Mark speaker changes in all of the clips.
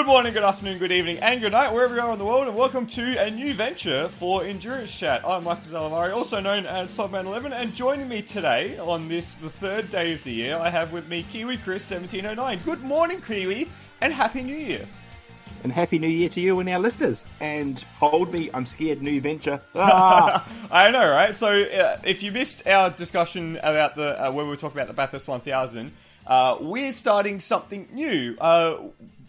Speaker 1: Good morning, good afternoon, good evening, and good night, wherever you are in the world, and welcome to a new venture for Endurance Chat. I'm Michael Zalavari, also known as Topman11, and joining me today on this, the third day of the year, I have with me Kiwi Chris 1709. Good morning, Kiwi, and Happy New Year.
Speaker 2: And Happy New Year to you and our listeners. And hold me, I'm scared, new venture. Ah.
Speaker 1: I know, right? So, if you missed our discussion about the when we were talking about the Bathurst 1000, we're starting something new.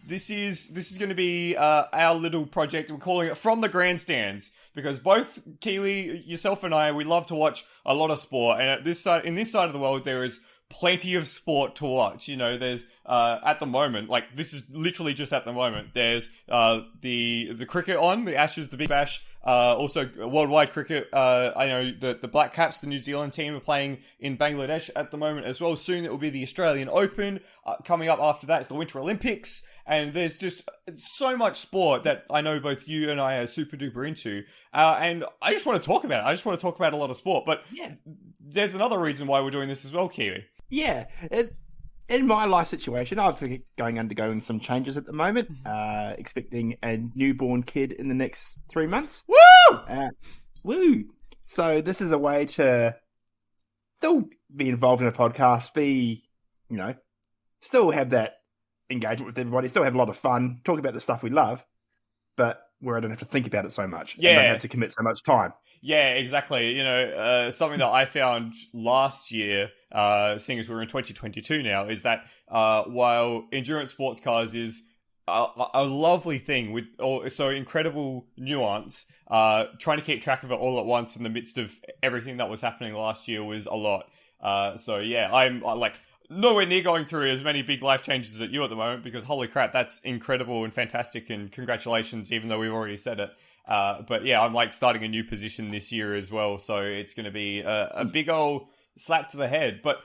Speaker 1: This is going to be our little project. We're calling it From the Grandstands, because both Kiwi, yourself, and I, we love to watch a lot of sport, and in this side of the world, there is plenty of sport to watch. You know, there's at the moment, like this is literally just at the moment, there's the cricket on, the Ashes, the Big Bash, also worldwide cricket. I know the Black Caps, the New Zealand team, are playing in Bangladesh at the moment as well. Soon it will be the Australian Open. Coming up after that is the Winter Olympics. And there's just so much sport that I know both you and I are super duper into. And I just want to talk about it. I just want to talk about a lot of sport. But yeah, there's another reason why we're doing this as well, Kiwi.
Speaker 2: Yeah. In my life situation, I'm undergoing some changes at the moment. Expecting a newborn kid in the next 3 months.
Speaker 1: Woo!
Speaker 2: Woo! So this is a way to still be involved in a podcast, still have that engagement with everybody, still have a lot of fun, talk about the stuff we love, but where I don't have to think about it so much.
Speaker 1: Yeah.
Speaker 2: And don't have to commit so much time.
Speaker 1: Yeah, exactly. You know, something that I found last year, seeing as we're in 2022 now, is that while endurance sports cars is a lovely thing with so incredible nuance, trying to keep track of it all at once in the midst of everything that was happening last year was a lot. So yeah, I'm like nowhere near going through as many big life changes at you at the moment, because holy crap, that's incredible and fantastic, and congratulations, even though we've already said it. But yeah, I'm like starting a new position this year as well, so it's going to be a big old slap to the head. But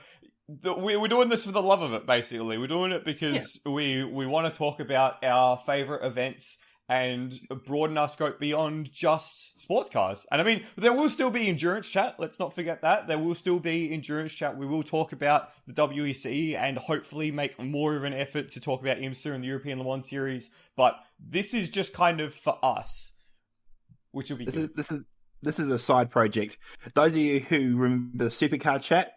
Speaker 1: we're doing this for the love of it, basically. We're doing it because we want to talk about our favourite events and broaden our scope beyond just sports cars. And I mean, there will still be endurance chat. Let's not forget that. There will still be endurance chat. We will talk about the WEC and hopefully make more of an effort to talk about IMSA and the European Le Mans Series. But this is just kind of for us, which will be good.
Speaker 2: This is a side project. Those of you who remember the Supercars chat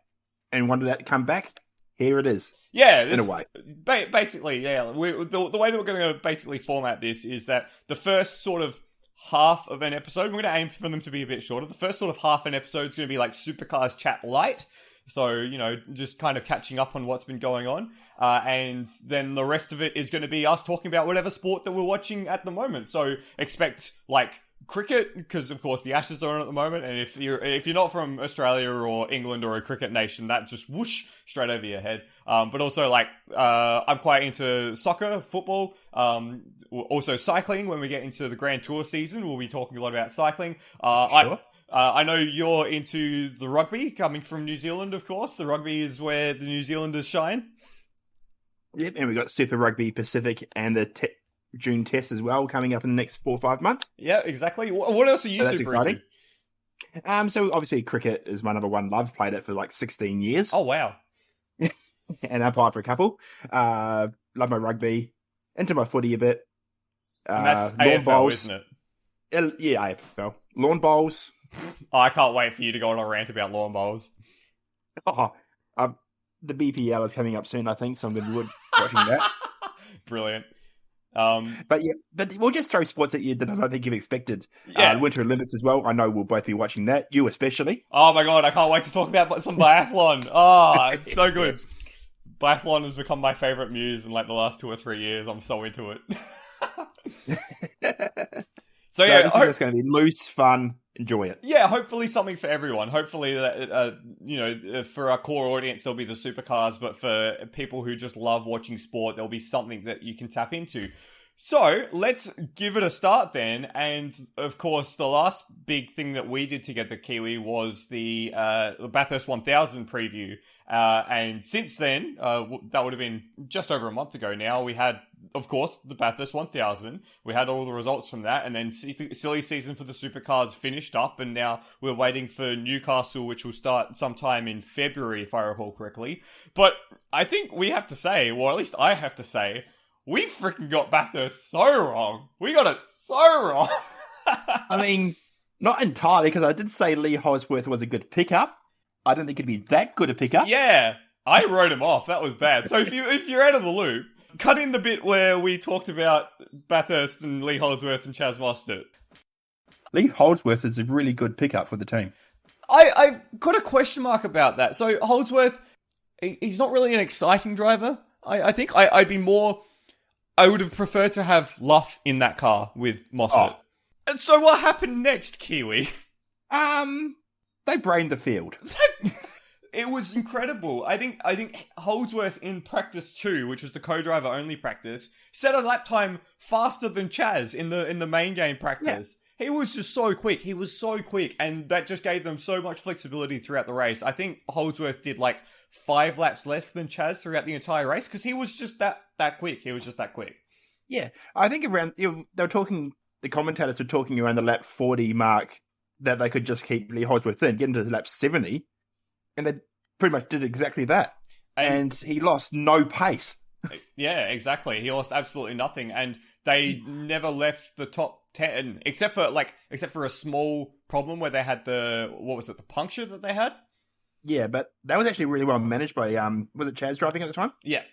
Speaker 2: and wanted that to come back, here it is.
Speaker 1: Yeah,
Speaker 2: in a way.
Speaker 1: Basically, yeah. The way that we're going to basically format this is that the first sort of half of an episode, we're going to aim for them to be a bit shorter. The first sort of half an episode is going to be like Supercars Chat Light. So, you know, just kind of catching up on what's been going on. And then the rest of it is going to be us talking about whatever sport that we're watching at the moment. So expect like cricket, because of course the Ashes are on at the moment, and if you're not from Australia or England or a cricket nation, that just whoosh straight over your head. But also like I'm quite into soccer, football, also cycling. When we get into the Grand Tour season, we'll be talking a lot about cycling.
Speaker 2: Sure.
Speaker 1: I know you're into the rugby, coming from New Zealand, of course. The rugby is where the New Zealanders shine.
Speaker 2: Yep, and we've got Super Rugby Pacific and the June test as well, coming up in the next 4 or 5 months.
Speaker 1: Yeah, exactly. What else are you super
Speaker 2: exciting into? So obviously cricket is my number one love. Played it for like 16 years.
Speaker 1: Oh, wow.
Speaker 2: And umpired for a couple. Love my rugby. Into my footy a bit.
Speaker 1: And that's AFL, bowls, isn't it?
Speaker 2: Yeah, AFL. Lawn bowls.
Speaker 1: Oh, I can't wait for you to go on a rant about lawn bowls.
Speaker 2: Oh, the BPL is coming up soon, I think, so I'm going to be watching that.
Speaker 1: Brilliant.
Speaker 2: But we'll just throw sports at you that I don't think you've expected.
Speaker 1: Yeah.
Speaker 2: Winter Olympics as well. I know we'll both be watching that. You especially.
Speaker 1: Oh my god, I can't wait to talk about some biathlon. Oh, it's so good. Yes. Biathlon has become my favourite muse in like the last 2 or 3 years. I'm so into it. So yeah,
Speaker 2: it's going to be loose, fun. Enjoy it.
Speaker 1: Yeah, hopefully something for everyone. Hopefully that, for our core audience, there'll be the supercars, but for people who just love watching sport, there'll be something that you can tap into. So let's give it a start then. And of course, the last big thing that we did together, Kiwi, was the Bathurst 1000 preview. And since then, that would have been just over a month ago now, we had, of course, the Bathurst 1000. We had all the results from that. And then silly season for the supercars finished up. And now we're waiting for Newcastle, which will start sometime in February, if I recall correctly. But I think we have to say, or at least I have to say, we freaking got Bathurst so wrong. We got it so wrong.
Speaker 2: I mean, not entirely, because I did say Lee Holdsworth was a good pickup. I don't think it'd be that good a pickup.
Speaker 1: Yeah, I wrote him off. That was bad. So if you're out of the loop, cut in the bit where we talked about Bathurst and Lee Holdsworth and Chaz Mostert.
Speaker 2: Lee Holdsworth is a really good pickup for the team.
Speaker 1: I've got a question mark about that. So Holdsworth, he's not really an exciting driver. I think I would have preferred to have Luff in that car with Mostert. Oh. And so what happened next, Kiwi?
Speaker 2: They brained the field.
Speaker 1: It was incredible. I think Holdsworth in practice 2, which was the co-driver only practice, set a lap time faster than Chaz in the main game practice. Yeah. He was just so quick. He was so quick, and that just gave them so much flexibility throughout the race. I think Holdsworth did like 5 laps less than Chaz throughout the entire race because he was just that quick. He was just that quick.
Speaker 2: Yeah, I think the commentators were talking around the lap 40 mark that they could just keep Lee Holdsworth in, get into lap 70, and they pretty much did exactly that. And he lost no pace.
Speaker 1: Yeah, exactly. He lost absolutely nothing, and they never left the top 10, except for a small problem where they had the puncture that they had?
Speaker 2: Yeah, but that was actually really well managed by, was it Chaz driving at the time?
Speaker 1: Yeah.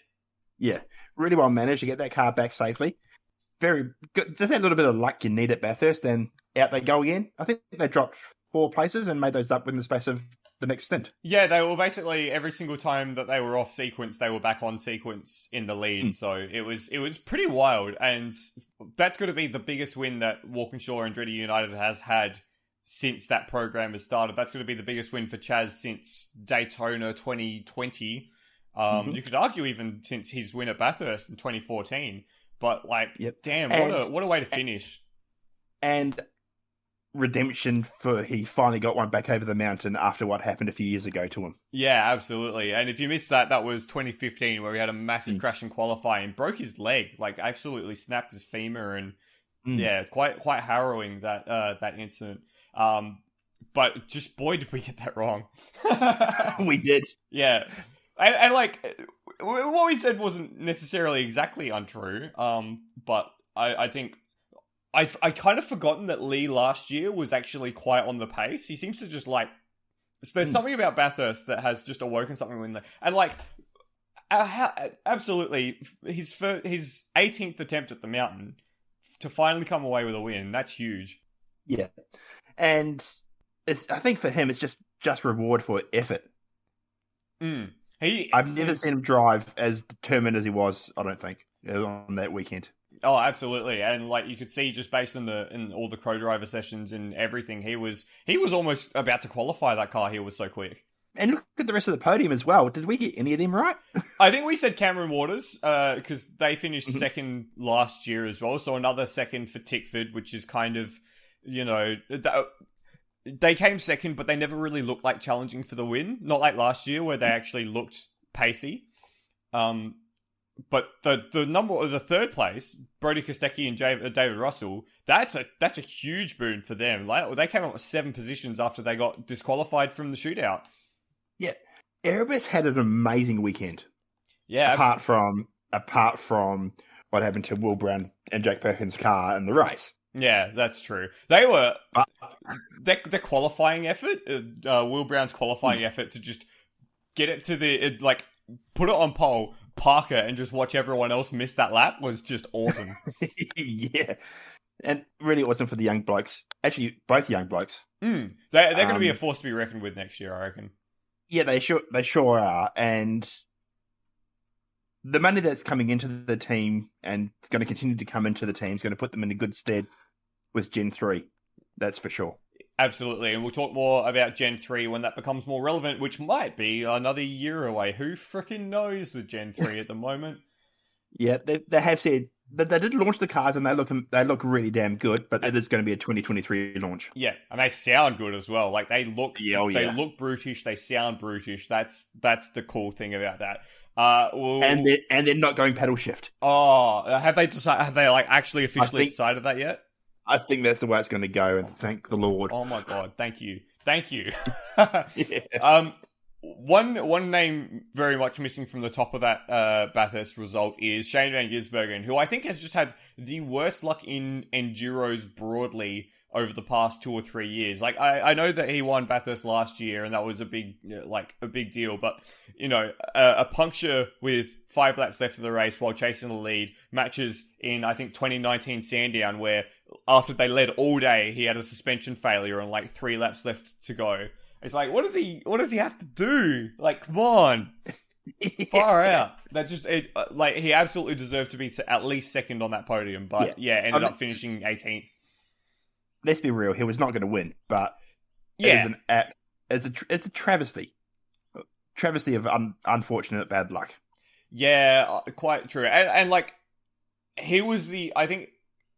Speaker 2: Yeah, really well managed to get that car back safely. Very good. Just that little bit of luck you need at Bathurst, and out they go again. I think they dropped 4 places and made those up in the space of the next stint.
Speaker 1: Yeah, they were basically every single time that they were off sequence, they were back on sequence in the lead. So it was pretty wild, and that's going to be the biggest win that Walkinshaw and Andretti United has had since that program has started. That's going to be the biggest win for Chaz since Daytona 2020. You could argue even since his win at Bathurst in 2014. But damn, what a way to finish.
Speaker 2: And redemption for he finally got one back over the mountain after what happened a few years ago to him.
Speaker 1: Yeah, absolutely. And if you missed that was 2015 where he had a massive crash in qualifying, broke his leg, absolutely snapped his femur, and yeah, quite harrowing that incident. But just boy did we get that wrong.
Speaker 2: We did.
Speaker 1: Yeah. And what we said wasn't necessarily exactly untrue, but I think I kind of forgotten that Lee last year was actually quite on the pace. He seems to just so there's something about Bathurst that has just awoken something in there. And absolutely, his 18th attempt at the mountain to finally come away with a win, that's huge.
Speaker 2: Yeah, and I think for him, it's just reward for effort. I've never seen him drive as determined as he was, I don't think, on that weekend.
Speaker 1: Oh, absolutely. And you could see just based on in all the co-driver sessions and everything, he was almost about to qualify that car. He was so quick.
Speaker 2: And look at the rest of the podium as well. Did we get any of them right?
Speaker 1: I think we said Cameron Waters, because they finished second last year as well. So another second for Tickford, which is kind of, they came second, but they never really looked like challenging for the win. Not like last year where they actually looked pacey. But the third place, Brodie Kostecki and David Russell, that's a huge boon for them. They came up with 7 positions after they got disqualified from the shootout.
Speaker 2: Yeah, Erebus had an amazing weekend.
Speaker 1: Yeah,
Speaker 2: apart from what happened to Will Brown and Jack Perkins' car in the race.
Speaker 1: Yeah, that's true. They were their qualifying effort, Will Brown's qualifying effort to just get it to put it on pole, park it, and just watch everyone else miss that lap was just awesome.
Speaker 2: Yeah, and really awesome for the young blokes. Actually, both young blokes.
Speaker 1: They're going to be a force to be reckoned with next year, I reckon.
Speaker 2: Yeah, they sure are, and the money that's coming into the team and it's going to continue to come into the team is going to put them in a good stead with Gen 3. That's for sure.
Speaker 1: Absolutely, and we'll talk more about Gen 3 when that becomes more relevant, which might be another year away. Who frickin' knows with Gen 3 at the moment?
Speaker 2: Yeah, they have said that they did launch the cars and they look really damn good, but it is going to be a 2023 launch.
Speaker 1: Yeah, and they sound good as well. They look
Speaker 2: they
Speaker 1: look brutish, they sound brutish. That's the cool thing about that.
Speaker 2: And they're not going pedal shift.
Speaker 1: Oh, have they actually officially decided that yet?
Speaker 2: I think that's the way it's going to go, and thank the Lord.
Speaker 1: Oh my God, thank you. Yeah. one name very much missing from the top of that Bathurst result is Shane van Gisbergen, who I think has just had the worst luck in enduros broadly over the past 2 or 3 years. Like, I know that he won Bathurst last year, and that was a big deal. But a puncture with 5 laps left of the race while chasing the lead, matches in I think 2019 Sandown, where after they led all day, he had a suspension failure and like 3 laps left to go. It's like, what does he have to do? Like, come on. Far out. That just, he absolutely deserved to be at least second on that podium, but ended up finishing 18th.
Speaker 2: Let's be real, he was not going to win, but it's a travesty. Travesty of unfortunate bad luck.
Speaker 1: Yeah, quite true. And like, I think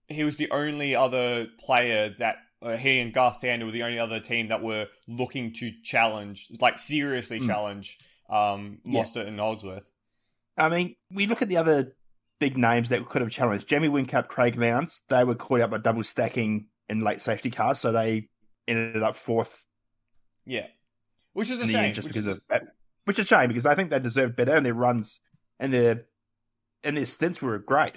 Speaker 1: he was the only other player that he and Grandstand were the only other team that were looking to challenge, like seriously challenge, Mostert and Holdsworth.
Speaker 2: I mean, we look at the other big names that could have challenged. Jamie Whincup, Craig Lowndes, they were caught up by double stacking in late safety cars, so they ended up 4th.
Speaker 1: Yeah. Which is a shame.
Speaker 2: Which is a shame, because I think they deserved better, and their runs and their stints were great.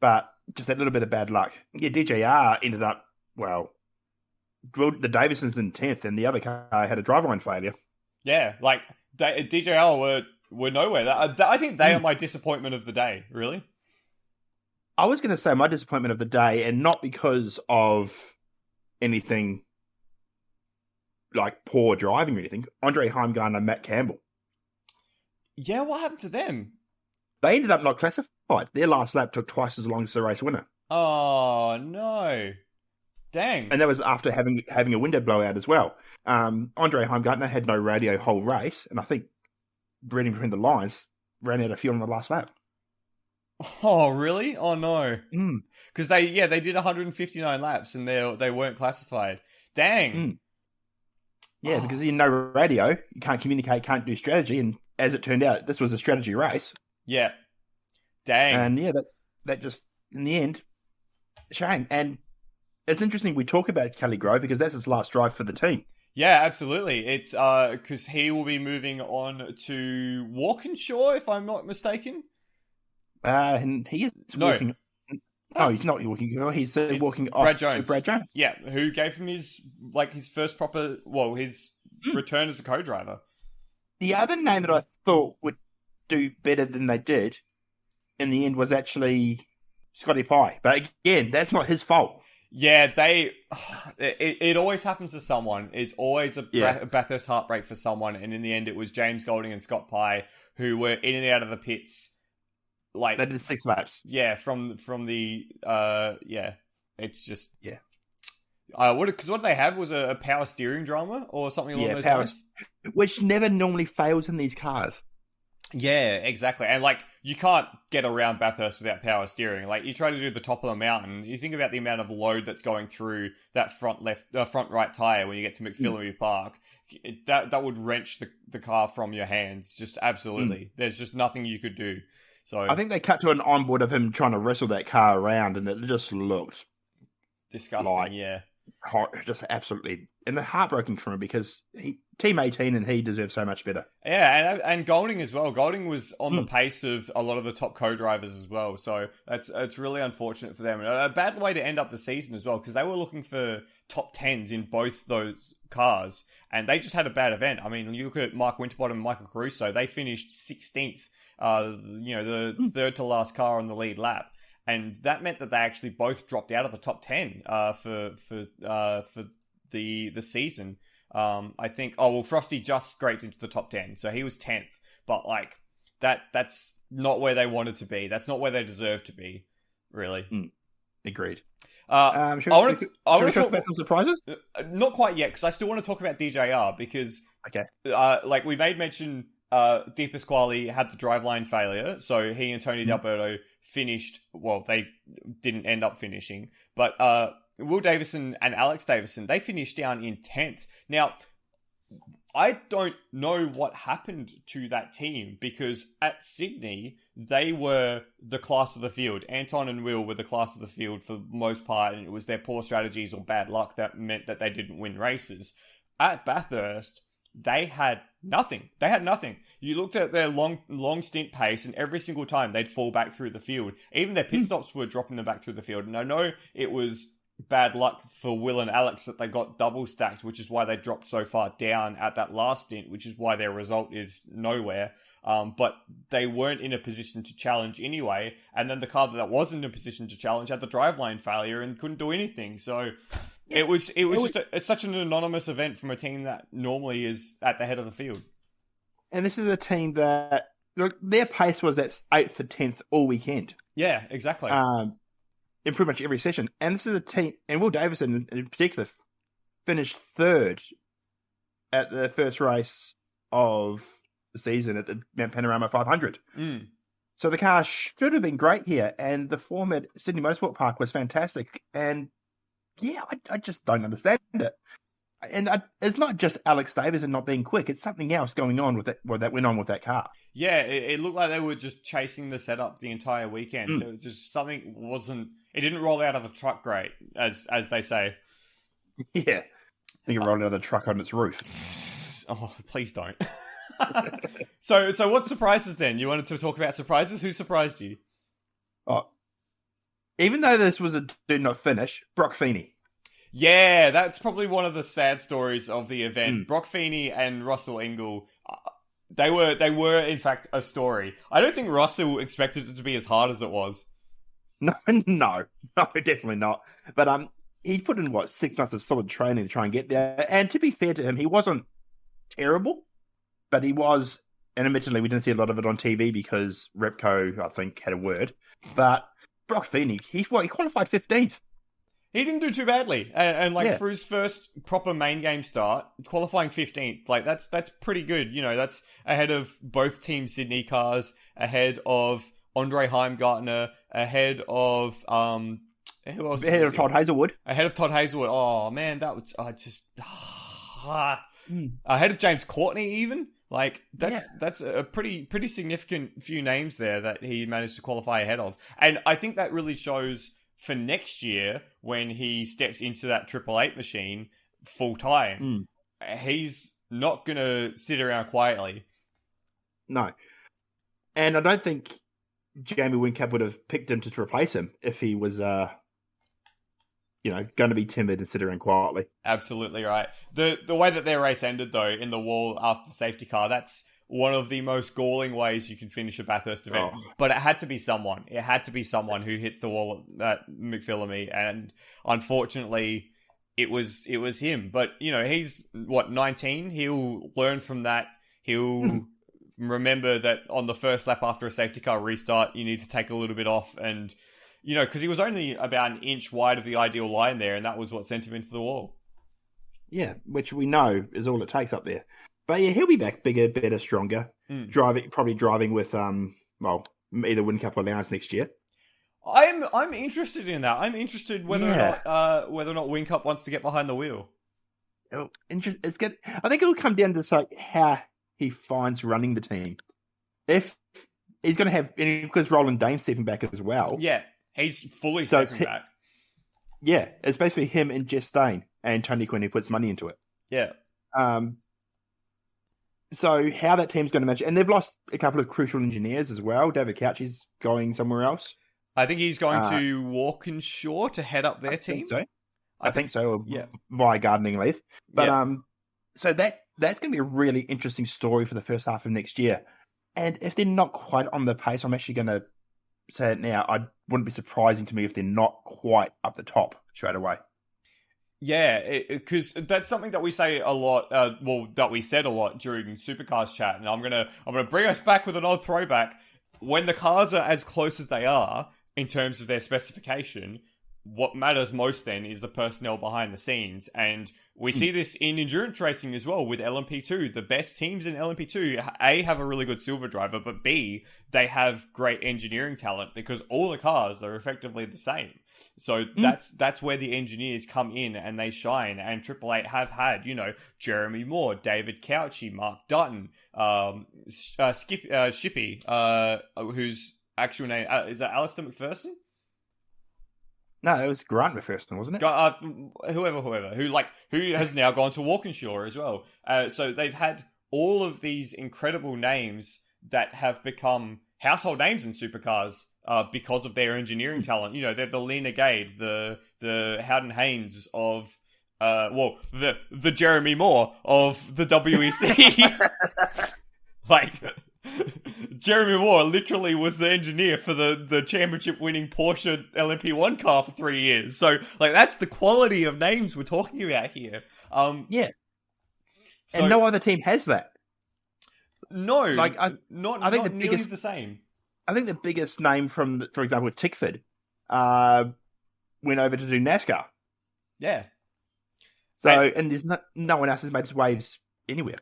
Speaker 2: But just that little bit of bad luck. Yeah, DJR ended up, the Davisons in 10th, and the other car had a driveline failure.
Speaker 1: Yeah, like, DJR were nowhere. I think they are my disappointment of the day, really.
Speaker 2: I was going to say my disappointment of the day, and not because of anything like poor driving or anything. Andre Heimgartner and Matt Campbell.
Speaker 1: Yeah, what happened to them?
Speaker 2: They ended up not classified. Their last lap took twice as long as the race winner.
Speaker 1: Oh, no. Dang.
Speaker 2: And that was after having a window blowout as well. Andre Heimgartner had no radio whole race, and I think, reading between the lines, ran out of fuel on the last lap.
Speaker 1: Oh, really? Oh, no. Because they did 159 laps, and they weren't classified. Dang.
Speaker 2: Yeah, because you know radio, you can't communicate, can't do strategy, and as it turned out, this was a strategy race.
Speaker 1: Yeah. Dang.
Speaker 2: And yeah, that just, in the end, shame. And it's interesting we talk about Kelly Grove because that's his last drive for the team.
Speaker 1: Yeah, absolutely. It's because he will be moving on to Walkinshaw, if I'm not mistaken.
Speaker 2: And he is walking. No, he's not walking. He's walking off
Speaker 1: Brad Jones.
Speaker 2: to Brad Jones.
Speaker 1: Yeah, who gave him his first proper, his return as a co-driver.
Speaker 2: The other name that I thought would do better than they did in the end was actually Scotty Pye. But again, that's not his fault.
Speaker 1: Yeah, it always happens to someone. It's always a Bathurst heartbreak for someone. And in the end, it was James Golding and Scott Pye who were in and out of the pits. Like,
Speaker 2: they did 6 laps.
Speaker 1: Yeah, from the it's just
Speaker 2: yeah.
Speaker 1: Because what they have was a power steering drama or something along those lines,
Speaker 2: which never normally fails in these cars.
Speaker 1: Yeah, exactly. And like, you can't get around Bathurst without power steering. Like, you try to do the top of the mountain, you think about the amount of load that's going through that front right tire when you get to McPhillary Park. That would wrench the car from your hands. Just absolutely. There's just nothing you could do. So
Speaker 2: I think they cut to an onboard of him trying to wrestle that car around, and it just looked
Speaker 1: disgusting.
Speaker 2: Just absolutely, and heartbreaking for him because Team 18 and he deserves so much better.
Speaker 1: Yeah, and Golding as well. Golding was on the pace of a lot of the top co-drivers as well, so it's really unfortunate for them. And a bad way to end up the season as well, because they were looking for top 10s in both those cars, and they just had a bad event. I mean, you look at Mark Winterbottom and Michael Caruso, they finished 16th, the third to last car on the lead lap. And that meant that they actually both dropped out of the top 10 for the season. I think. Frosty just scraped into the top 10, so he was 10th. But like that's not where they wanted to be. That's not where they deserve to be. Really.
Speaker 2: Agreed.
Speaker 1: Should
Speaker 2: we talk about some surprises?
Speaker 1: Not quite yet, because I still want to talk about DJR because we made mention. Di Pasquale had the driveline failure, so he and Tony D'Alberto finished. Well, they didn't end up finishing, but Will Davison and Alex Davison, they finished down in 10th. Now, I don't know what happened to that team, because at Sydney, they were the class of the field. Anton and Will were the class of the field for the most part, and it was their poor strategies or bad luck that meant that they didn't win races. At Bathurst, they had nothing. They had nothing. You looked at their long stint pace, and every single time they'd fall back through the field. Even their pit stops were dropping them back through the field. And I know it was bad luck for Will and Alex that they got double stacked, which is why they dropped so far down at that last stint, which is why their result is nowhere. But they weren't in a position to challenge anyway. And then the car that wasn't in a position to challenge had the driveline failure and couldn't do anything. So it was it's such an anonymous event from a team that normally is at the head of the field.
Speaker 2: And this is a team that, look, their pace was at 8th to 10th all weekend.
Speaker 1: Yeah, exactly.
Speaker 2: In pretty much every session. And this is a team, and Will Davison in particular finished 3rd at the first race of the season at the Mount Panorama 500. So the car should have been great here, and the form at Sydney Motorsport Park was fantastic. And yeah, I just don't understand it. And it's not just Alex Davison not being quick; it's something else going on with it. What that went on with that car.
Speaker 1: Yeah, it looked like they were just chasing the setup the entire weekend. It was just something wasn't. It didn't roll out of the truck great, as they say.
Speaker 2: Yeah, I think it rolled out of the truck on its roof.
Speaker 1: Oh, please don't. So what surprises then? You wanted to talk about surprises? Who surprised you?
Speaker 2: Oh, even though this was a do not finish, Brock Feeney.
Speaker 1: Yeah, that's probably one of the sad stories of the event. Brock Feeney and Russell Engel, they were in fact a story. I don't think Russell expected it to be as hard as it was.
Speaker 2: No, definitely not. But he put in 6 months of solid training to try and get there. And to be fair to him, he wasn't terrible, but he was. And admittedly, we didn't see a lot of it on TV because Repco, I think, had a word. But Brock Feeney, he qualified 15th.
Speaker 1: He didn't do too badly, and for his first proper main game start, qualifying 15th, that's pretty good. You know, that's ahead of both Team Sydney cars, ahead of Andre Heimgartner, ahead of who else?
Speaker 2: Ahead of Todd Hazelwood.
Speaker 1: Ahead of Todd Hazelwood. Oh man, that was ahead of James Courtney even. That's a pretty significant few names there that he managed to qualify ahead of, and I think that really shows for next year when he steps into that Triple Eight machine full time. He's not going to sit around quietly. No.
Speaker 2: And I don't think Jamie Whincup would have picked him to replace him if he was, going to be timid and sit around quietly.
Speaker 1: Absolutely right. The way that their race ended, though, in the wall after the safety car, that's one of the most galling ways you can finish a Bathurst event. But it had to be someone. It had to be someone who hits the wall at McPhillamy. And unfortunately, it was him. But, he's, 19? He'll learn from that. He'll remember that on the first lap after a safety car restart, you need to take a little bit off. And, because he was only about an inch wide of the ideal line there. And that was what sent him into the wall.
Speaker 2: Yeah, which we know is all it takes up there. But yeah, he'll be back bigger, better, stronger. Probably driving with either Whincup or Lowndes next year.
Speaker 1: I'm interested in that. I'm interested whether or not Whincup wants to get behind the wheel.
Speaker 2: It's good. I think it'll come down to how he finds running the team. If he's going to have, because Roland Dane's stepping back as well.
Speaker 1: Yeah, he's fully stepping back.
Speaker 2: Yeah, it's basically him and Jess Dane and Tony Quinn who puts money into it.
Speaker 1: Yeah.
Speaker 2: So how that team's going to match, and they've lost a couple of crucial engineers as well. David Couchy's going somewhere else.
Speaker 1: I think he's going to Walkinshaw to head up their team.
Speaker 2: I think so. Via gardening leave. But so that's going to be a really interesting story for the first half of next year. And if they're not quite on the pace, I'm actually going to say it now. I wouldn't be surprising to me if they're not quite up the top straight away.
Speaker 1: Yeah, because that's something that we say a lot. That we said a lot during Supercars chat, and I'm gonna bring us back with an old throwback. When the cars are as close as they are in terms of their specification, what matters most then is the personnel behind the scenes, and we see this in endurance racing as well with LMP2. The best teams in LMP2, A, have a really good silver driver, but B, they have great engineering talent because all the cars are effectively the same. So that's where the engineers come in and they shine. And Triple Eight have had, Jeremy Moore, David Couchy, Mark Dutton, Shippy, whose actual name is that Alistair McPherson?
Speaker 2: No, it was Grant the first one, wasn't it?
Speaker 1: Whoever, who has now gone to Walkinshaw as well. So they've had all of these incredible names that have become household names in supercars because of their engineering talent. You know, they're the Lena Gade, the Howden Haynes of the Jeremy Moore of the WEC. Like, Jeremy Moore literally was the engineer for the championship-winning Porsche LMP1 car for 3 years. So, like, that's the quality of names we're talking about here.
Speaker 2: Yeah.
Speaker 1: So,
Speaker 2: and no other team has that.
Speaker 1: No,
Speaker 2: like I think
Speaker 1: not
Speaker 2: the
Speaker 1: nearly
Speaker 2: biggest,
Speaker 1: the same.
Speaker 2: I think the biggest name from, for example, Tickford, went over to do NASCAR.
Speaker 1: Yeah.
Speaker 2: So, and there's no one else has made its waves anywhere.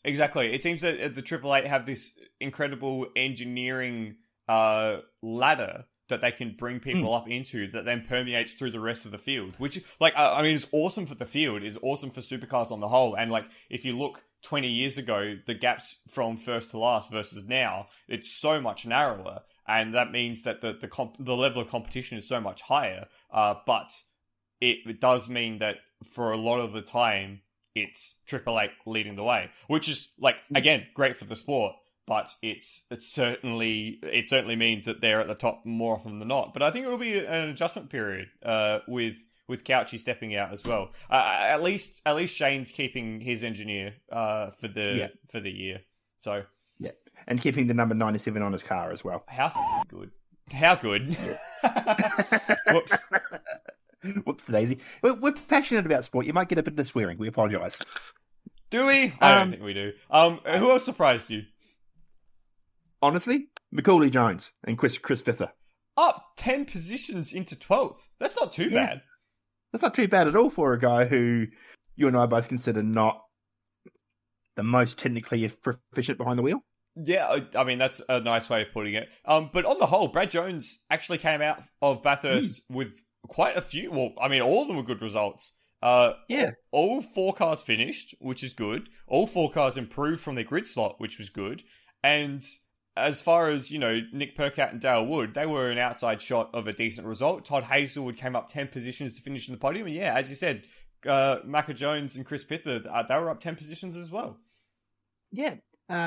Speaker 1: Exactly. It seems that the Triple Eight have this incredible engineering ladder that they can bring people up into that then permeates through the rest of the field, which, like, I mean, is awesome for the field, is awesome for supercars on the whole. And, like, if you look 20 years ago, the gaps from first to last versus now, it's so much narrower. And that means that the level of competition is so much higher. But it does mean that for a lot of the time, it's Triple Eight leading the way, which is, like, again, great for the sport. But it certainly means that they're at the top more often than not. But I think it will be an adjustment period with Couchy stepping out as well. At least Shane's keeping his engineer for the year. So
Speaker 2: yeah, and keeping the number 97 on his car as well.
Speaker 1: How good? How good? Whoops.
Speaker 2: Whoops, Daisy. We're passionate about sport. You might get a bit of swearing. We apologise.
Speaker 1: Do we? I don't think we do. Who else surprised you?
Speaker 2: Honestly, Macaulay Jones and Chris Pither.
Speaker 1: Up 10 positions into 12th. That's not too bad.
Speaker 2: That's not too bad at all for a guy who you and I both consider not the most technically proficient behind the wheel.
Speaker 1: Yeah, I mean, that's a nice way of putting it. But on the whole, Brad Jones actually came out of Bathurst with quite a few. Well, I mean, all of them were good results. All 4 cars finished, which is good. All 4 cars improved from their grid slot, which was good. And as far as, you know, Nick Percat and Dale Wood, they were an outside shot of a decent result. Todd Hazelwood came up 10 positions to finish in the podium. And yeah, as you said, Macca Jones and Chris Pither, they were up 10 positions as well.
Speaker 2: Yeah.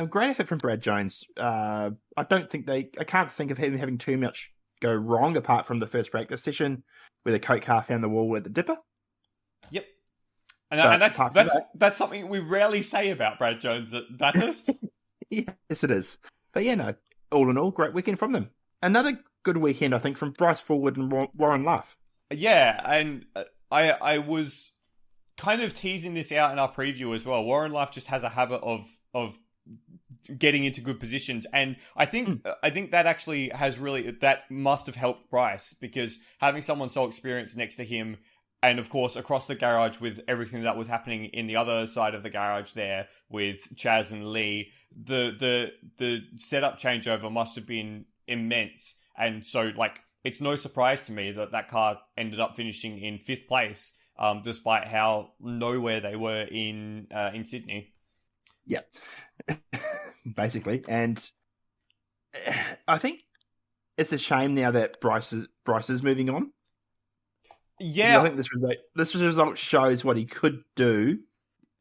Speaker 2: Great effort from Brad Jones. I can't think of him having too much go wrong apart from the first practice session where the Coke car found the wall at the dipper.
Speaker 1: Yep. And that's something we rarely say about Brad Jones at Bathurst.
Speaker 2: Yes, it is. But yeah, no, all in all, great weekend from them. Another good weekend, I think, from Bryce Forward and Warren Luff. Yeah,
Speaker 1: and I was kind of teasing this out in our preview as well. Warren Luff just has a habit of getting into good positions, and I think that actually that must have helped Bryce, because having someone so experienced next to him, and of course across the garage with everything that was happening in the other side of the garage there with Chaz and Lee, the setup changeover must have been immense. And so, like, it's no surprise to me that car ended up finishing in 5th place, despite how nowhere they were in Sydney.
Speaker 2: Yeah, basically. And I think it's a shame now that Bryce is moving on.
Speaker 1: Yeah,
Speaker 2: I think this result shows what he could do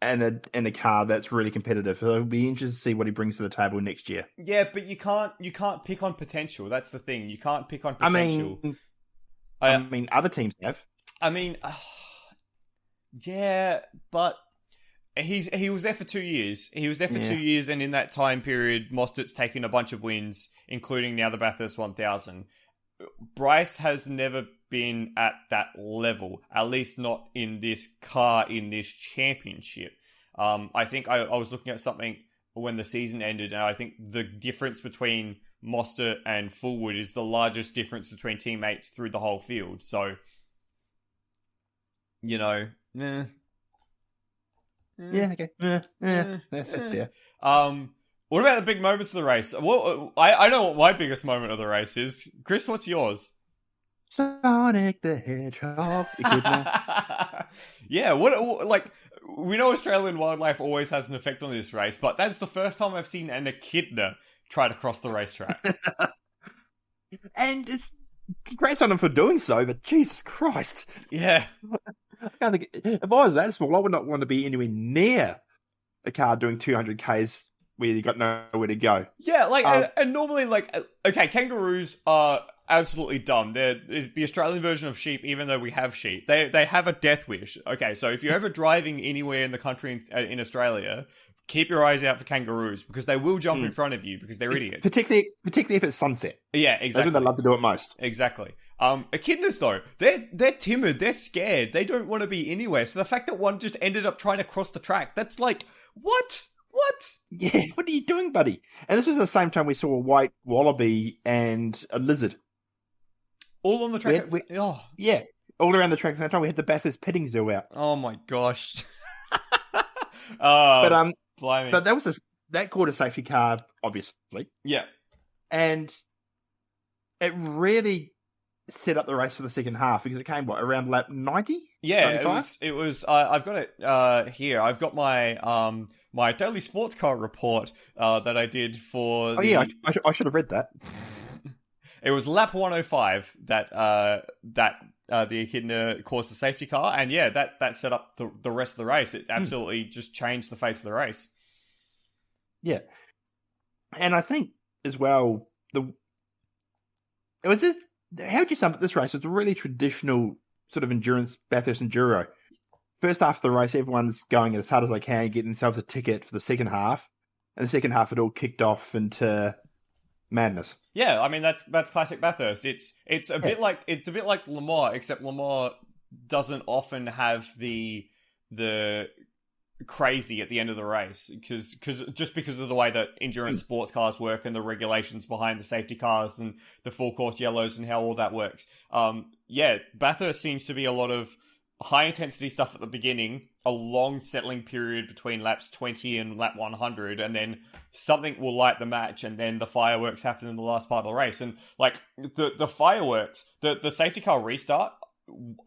Speaker 2: in a car that's really competitive. So it'll be interesting to see what he brings to the table next year.
Speaker 1: Yeah, but you can't pick on potential. That's the thing. You can't pick on potential.
Speaker 2: I mean, other teams have.
Speaker 1: I mean, yeah, but he was there for 2 years. He was there for 2 years, and in that time period, Mostert's taken a bunch of wins, including now the Bathurst 1000. Bryce has never been at that level, at least not in this car, in this championship. I think I was looking at something when the season ended, and I think the difference between Mostert and Fullwood is the largest difference between teammates through the whole field. So, you know,
Speaker 2: yeah, okay, that's fair.
Speaker 1: What about the big moments of the race? Well, I know what my biggest moment of the race is. Chris, what's yours?
Speaker 2: Sonic the Hedgehog.
Speaker 1: Yeah, we know Australian wildlife always has an effect on this race, but that's the first time I've seen an echidna try to cross the racetrack.
Speaker 2: And it's congrats on him for doing so, but Jesus Christ.
Speaker 1: Yeah.
Speaker 2: I can't think, if I was that small, I would not want to be anywhere near a car doing 200 Ks where you got nowhere to go.
Speaker 1: Yeah, like, and normally, like, okay, kangaroos are absolutely dumb. They're the Australian version of sheep, even though we have sheep. They have a death wish. Okay, so if you're ever driving anywhere in the country in Australia, keep your eyes out for kangaroos, because they will jump in front of you because they're idiots.
Speaker 2: Particularly if it's sunset.
Speaker 1: Yeah, exactly.
Speaker 2: That's when they love to do it most.
Speaker 1: Exactly. Echidnas, though, they're timid, they're scared, they don't want to be anywhere. So the fact that one just ended up trying to cross the track, that's like, what?
Speaker 2: Yeah, what are you doing, buddy? And this was the same time we saw a white wallaby and a lizard.
Speaker 1: All on the track.
Speaker 2: Yeah, all around the track at the same time. We had the Bathurst petting zoo out.
Speaker 1: Oh my gosh.
Speaker 2: But that caught a safety car, obviously.
Speaker 1: Yeah.
Speaker 2: And it really set up the race for the second half, because it came, around lap 90?
Speaker 1: Yeah, it was I've got it here. I've got my my daily sports car report that I did for
Speaker 2: I should have read that.
Speaker 1: It was lap 105 that the Echidna caused the safety car, and yeah, that set up the rest of the race. It absolutely just changed the face of the race.
Speaker 2: Yeah. And I think as well, it was just, how would you sum up this race? It's a really traditional sort of endurance, Bathurst enduro. First half of the race, everyone's going as hard as they can, getting themselves a ticket for the second half. And the second half, it all kicked off into madness.
Speaker 1: Yeah, I mean that's classic Bathurst. It's a bit like Le Mans, except Le Mans doesn't often have the crazy at the end of the race, because of the way that endurance sports cars work and the regulations behind the safety cars and the full course yellows and how all that works. Bathurst seems to be a lot of high intensity stuff at the beginning, a long settling period between laps 20 and lap 100, and then something will light the match, and then the fireworks happen in the last part of the race. And like the fireworks, the safety car restart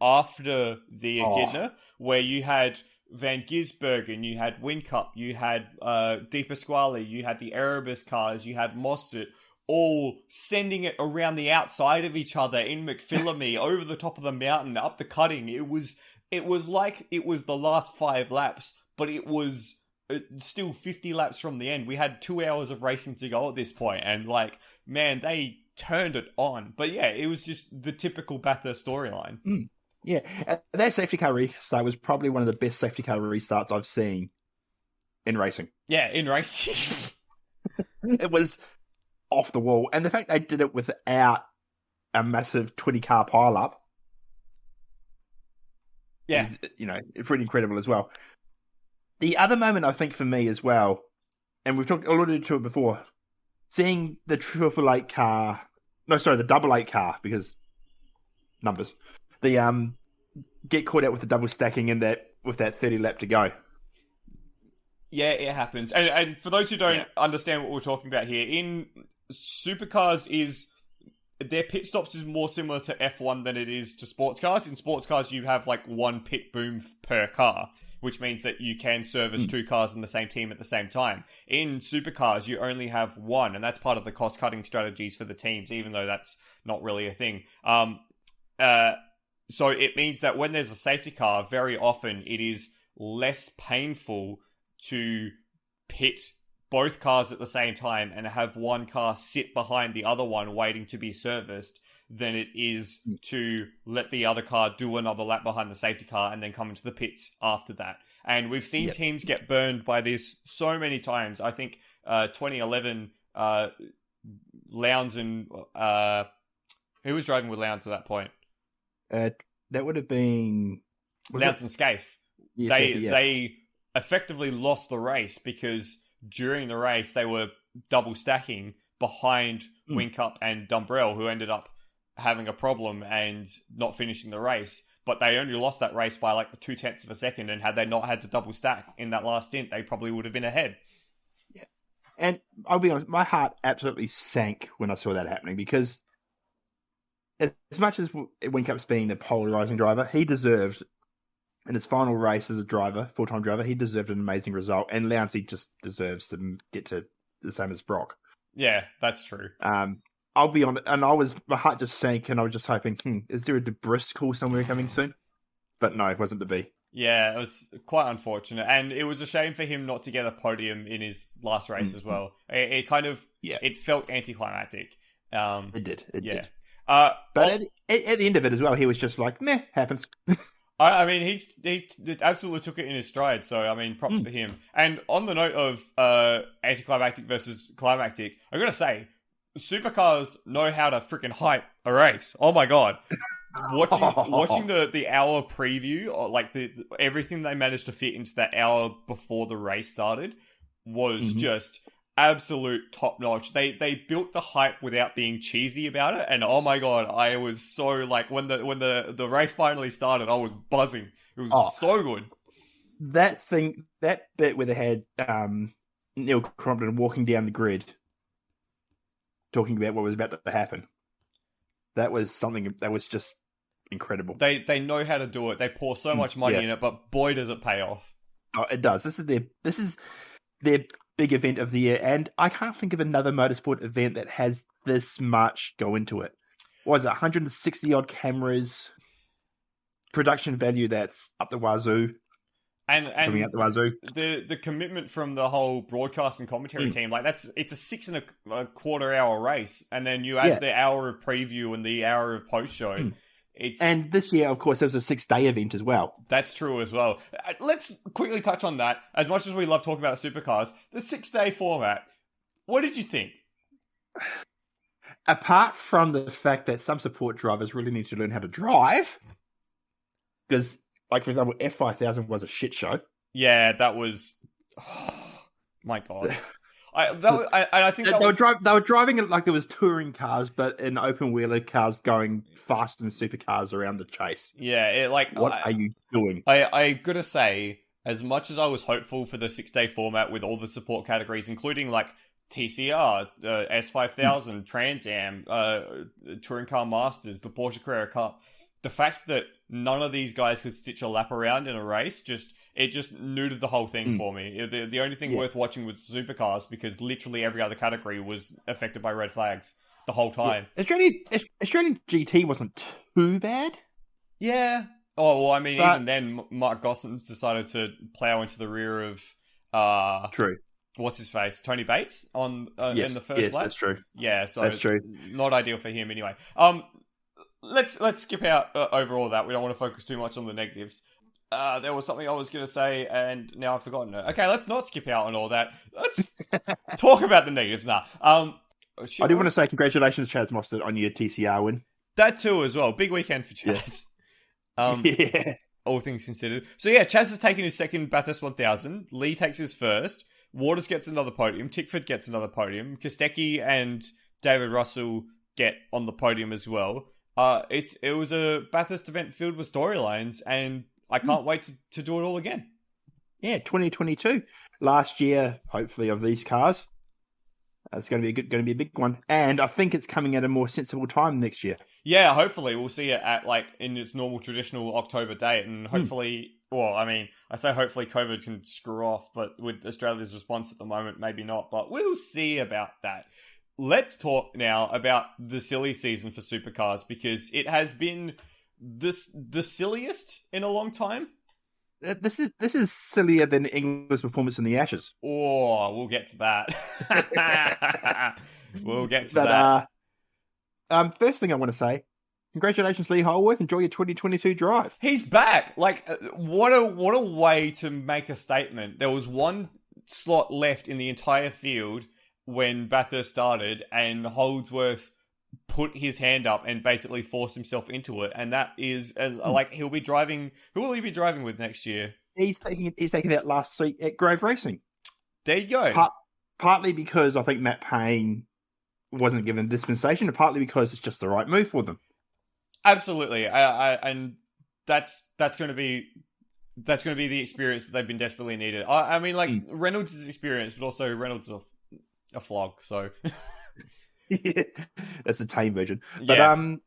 Speaker 1: after the Echidna, where you had Van Gisbergen, you had Whincup, you had De Pasquale, you had the Erebus cars, you had Mostert, all sending it around the outside of each other in McPhillamy, over the top of the mountain, up the cutting. It was like it was the last 5 laps, but it was still 50 laps from the end. We had 2 hours of racing to go at this point, and like, man, they turned it on. But yeah, it was just the typical Bathurst storyline.
Speaker 2: Yeah, that safety car restart was probably one of the best safety car restarts I've seen in racing.
Speaker 1: Yeah, in racing.
Speaker 2: It was off the wall. And the fact they did it without a massive 20-car pile-up, is, pretty incredible as well. The other moment, I think, for me as well, and we've alluded to it before, seeing the the double eight car, because numbers, get caught out with the double stacking and with that 30 lap to go.
Speaker 1: Yeah, it happens. And for those who don't understand what we're talking about here, in Supercars their pit stops is more similar to F1 than it is to sports cars. In sports cars, you have like one pit boom per car, which means that you can service 2 cars in the same team at the same time. In Supercars, you only have one, and that's part of the cost-cutting strategies for the teams, even though that's not really a thing. So it means that when there's a safety car, very often it is less painful to pit both cars at the same time and have one car sit behind the other one waiting to be serviced than it is to let the other car do another lap behind the safety car and then come into the pits after that. And we've seen teams get burned by this so many times. I think 2011, Lowndes and... who was driving with Lowndes at that point?
Speaker 2: That would have been...
Speaker 1: Lowndes and Scaife.
Speaker 2: Yeah,
Speaker 1: they effectively lost the race because during the race they were double stacking behind Whincup and Dumbrell, who ended up having a problem and not finishing the race. But they only lost that race by like 0.2 of a second, and had they not had to double stack in that last stint, they probably would have been ahead.
Speaker 2: Yeah. And I'll be honest, my heart absolutely sank when I saw that happening, because as much as Whincup's being the polarising driver, he deserved, in his final race as a driver, full-time driver, he deserved an amazing result. And Lowndes, he just deserves to get to the same as Brock.
Speaker 1: Yeah, that's true.
Speaker 2: I'll be honest, and my heart just sank, and I was just hoping, is there a Debriscoll somewhere coming soon? But no, it wasn't to be.
Speaker 1: Yeah, it was quite unfortunate, and it was a shame for him not to get a podium in his last race as well. It kind of, it felt anticlimactic.
Speaker 2: It did. It did.
Speaker 1: But
Speaker 2: at the end of it as well, he was just like, meh, happens.
Speaker 1: I mean, he's absolutely took it in his stride. So I mean, props to him. And on the note of anticlimactic versus climactic, I gotta say, supercars know how to freaking hype a race. Oh my god. Watching the hour preview, or like everything they managed to fit into that hour before the race started was just absolute top notch. They built the hype without being cheesy about it, and oh my god, I was so like when the race finally started, I was buzzing. It was so good.
Speaker 2: That bit where they had Neil Crompton walking down the grid, talking about what was about to happen. That was something that was just incredible.
Speaker 1: They know how to do it. They pour so much money in it, but boy, does it pay off.
Speaker 2: Oh, it does. This is their big event of the year, and I can't think of another motorsport event that has this much go into it. What is it? 160 odd cameras, production value that's up the wazoo.
Speaker 1: And
Speaker 2: coming out the wazoo.
Speaker 1: The commitment from the whole broadcast and commentary team, like it's a 6.25 hour race, and then you add the hour of preview and the hour of post show.
Speaker 2: And this year, of course, there was a 6-day event as well.
Speaker 1: That's true as well. Let's quickly touch on that. As much as we love talking about the supercars, the 6-day format. What did you think?
Speaker 2: Apart from the fact that some support drivers really need to learn how to drive, because, like, for example, F5000 was a shit show.
Speaker 1: Yeah, that was... Oh, my God. I think
Speaker 2: they were driving it like there was touring cars, but in open wheeler cars going faster than supercars around the chase.
Speaker 1: Yeah,
Speaker 2: what are you doing?
Speaker 1: I gotta say, as much as I was hopeful for the 6-day format with all the support categories, including like TCR, S5000, Trans Am, Touring Car Masters, the Porsche Carrera Cup, the fact that none of these guys could stitch a lap around in a race just neutered the whole thing for me. The only thing worth watching was supercars, because literally every other category was affected by red flags the whole time.
Speaker 2: Australian GT wasn't too bad.
Speaker 1: Yeah. Oh, well, I mean, even then, Mark Gossens decided to plough into the rear of...
Speaker 2: True.
Speaker 1: What's his face? Tony Bates in the first lap?
Speaker 2: That's true.
Speaker 1: Yeah, so
Speaker 2: that's true.
Speaker 1: Not ideal for him anyway. Let's skip out over all that. We don't want to focus too much on the negatives. There was something I was going to say, and now I've forgotten it. Okay, let's not skip out on all that. Let's talk about the negatives now. I
Speaker 2: do want to say congratulations, Chaz Mostert, on your TCR win.
Speaker 1: That too, as well. Big weekend for Chaz. All things considered. So yeah, Chaz has taken his second Bathurst 1000. Lee takes his first. Waters gets another podium. Tickford gets another podium. Kostecki and David Russell get on the podium as well. It was a Bathurst event filled with storylines, and I can't wait to do it all again.
Speaker 2: Yeah, 2022. Last year, hopefully, of these cars. It's going to be a big one, and I think it's coming at a more sensible time next year.
Speaker 1: Yeah, hopefully we'll see it at in its normal traditional October date, and hopefully, well, I mean, I say hopefully COVID can screw off, but with Australia's response at the moment, maybe not. But we'll see about that. Let's talk now about the silly season for supercars, because it has been the silliest in a long time.
Speaker 2: This is sillier than England's performance in the Ashes.
Speaker 1: Oh, we'll get to that. We'll get to that.
Speaker 2: First thing I want to say, congratulations, Lee Holworth. Enjoy your 2022 drive.
Speaker 1: He's back. Like, what a way to make a statement. There was one slot left in the entire field when Bathurst started, and Holdsworth put his hand up and basically forced himself into it, and that is he'll be driving. Who will he be driving with next year?
Speaker 2: He's taking that last seat at Grove Racing.
Speaker 1: There you go.
Speaker 2: Partly because I think Matt Payne wasn't given dispensation, and partly because it's just the right move for them.
Speaker 1: Absolutely, and that's going to be the experience that they've been desperately needed. I mean, Reynolds is experienced, but also Reynolds is a flog, so.
Speaker 2: That's a tame version. But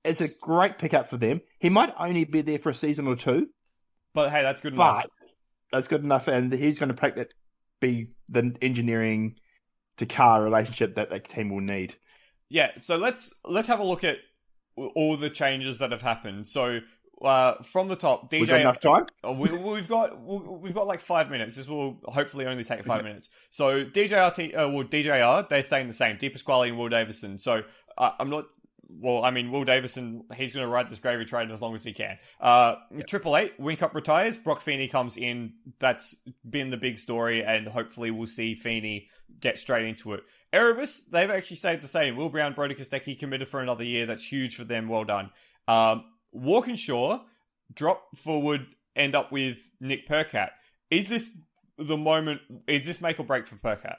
Speaker 2: it's a great pickup for them. He might only be there for a season or two.
Speaker 1: But hey, that's good enough.
Speaker 2: That's good enough, and he's going to be the engineering to car relationship that team will need.
Speaker 1: Yeah, so let's have a look at all the changes that have happened. So from the top, DJ.
Speaker 2: We've got enough time.
Speaker 1: We've got like 5 minutes. This will hopefully only take 5 minutes. So DJR, they're staying the same. Di Pasquale and Will Davison. So I'm not. Well, I mean, Will Davison, he's going to ride this gravy train as long as he can. Triple Eight, Whincup retires. Brock Feeney comes in. That's been the big story, and hopefully we'll see Feeney get straight into it. Erebus, they've actually stayed the same. Will Brown, Brody Kostecki committed for another year. That's huge for them. Well done. Walkinshaw, drop forward, end up with Nick Percat. Is this the moment? Is this make or break for Percat?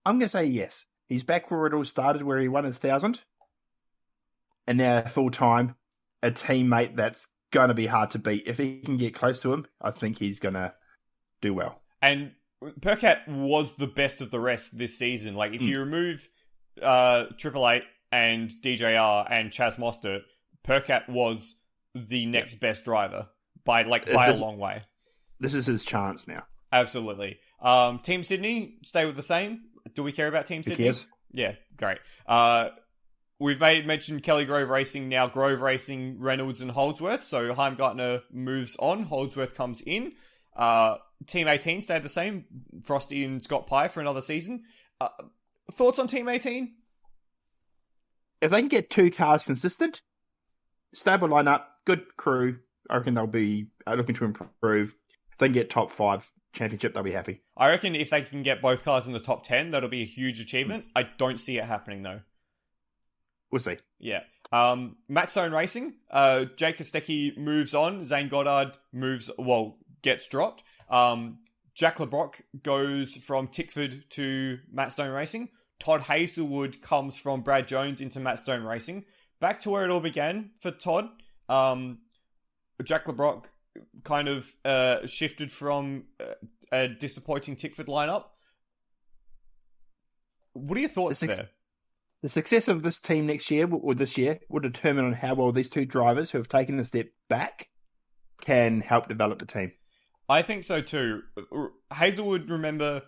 Speaker 2: I'm going to say yes. He's back where it all started, where he won his 1,000. And now full-time, a teammate that's going to be hard to beat. If he can get close to him, I think he's going to do well.
Speaker 1: And Percat was the best of the rest this season. Like, if you remove Triple Eight and DJR and Chaz Mostert, Percat was the next best driver by a long way. This
Speaker 2: is his chance now.
Speaker 1: Absolutely. Team Sydney, stay with the same. Do we care about Team Sydney?
Speaker 2: Yes.
Speaker 1: Yeah, great. We've mentioned Kelly Grove Racing, now Grove Racing, Reynolds and Holdsworth. So Heimgartner moves on. Holdsworth comes in. Team 18 stayed the same. Frosty and Scott Pye for another season. Thoughts on Team 18?
Speaker 2: If they can get 2 cars consistent, stable lineup, good crew, I reckon they'll be looking to improve. If they can get top 5 championship, they'll be happy.
Speaker 1: I reckon if they can get both cars in the top 10, that'll be a huge achievement. I don't see it happening, though.
Speaker 2: We'll see.
Speaker 1: Yeah. Matt Stone Racing, Jake Kostecki moves on. Zane Goddard gets dropped. Jack LeBrock goes from Tickford to Matt Stone Racing. Todd Hazelwood comes from Brad Jones into Matt Stone Racing. Back to where it all began for Todd. Jack LeBrock kind of shifted from a disappointing Tickford lineup. What are your thoughts there?
Speaker 2: The success of this team next year, or this year, will determine on how well these 2 drivers who have taken a step back can help develop the team.
Speaker 1: I think so too. Hazelwood, remember,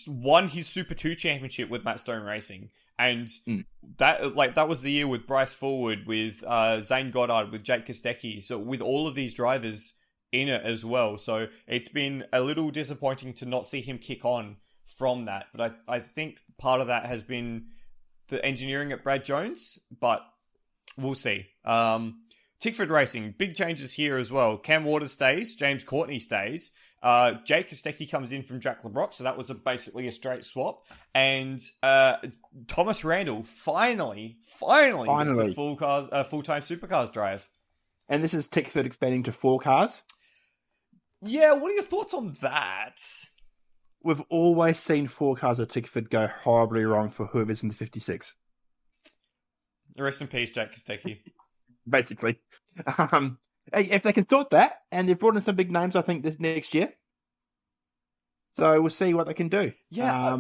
Speaker 1: won his Super 2 championship with Matt Stone Racing. And that was the year with Bryce Forward, with Zane Goddard, with Jake Kostecki. So with all of these drivers in it as well. So it's been a little disappointing to not see him kick on from that. But I think part of that has been the engineering at Brad Jones, but we'll see. Tickford Racing, big changes here as well. Cam Waters stays, James Courtney stays. Jake Kostecki comes in from Jack LeBrock, so that was basically a straight swap. And Thomas Randall finally gets a full-time Supercars drive.
Speaker 2: And this is Tickford expanding to 4 cars?
Speaker 1: Yeah, what are your thoughts on that?
Speaker 2: We've always seen 4 cars at Tickford go horribly wrong for whoever's in the 56.
Speaker 1: Rest in peace, Jack Kostecki.
Speaker 2: Basically. If they can sort that, and they've brought in some big names, I think, this next year. So we'll see what they can do.
Speaker 1: Yeah.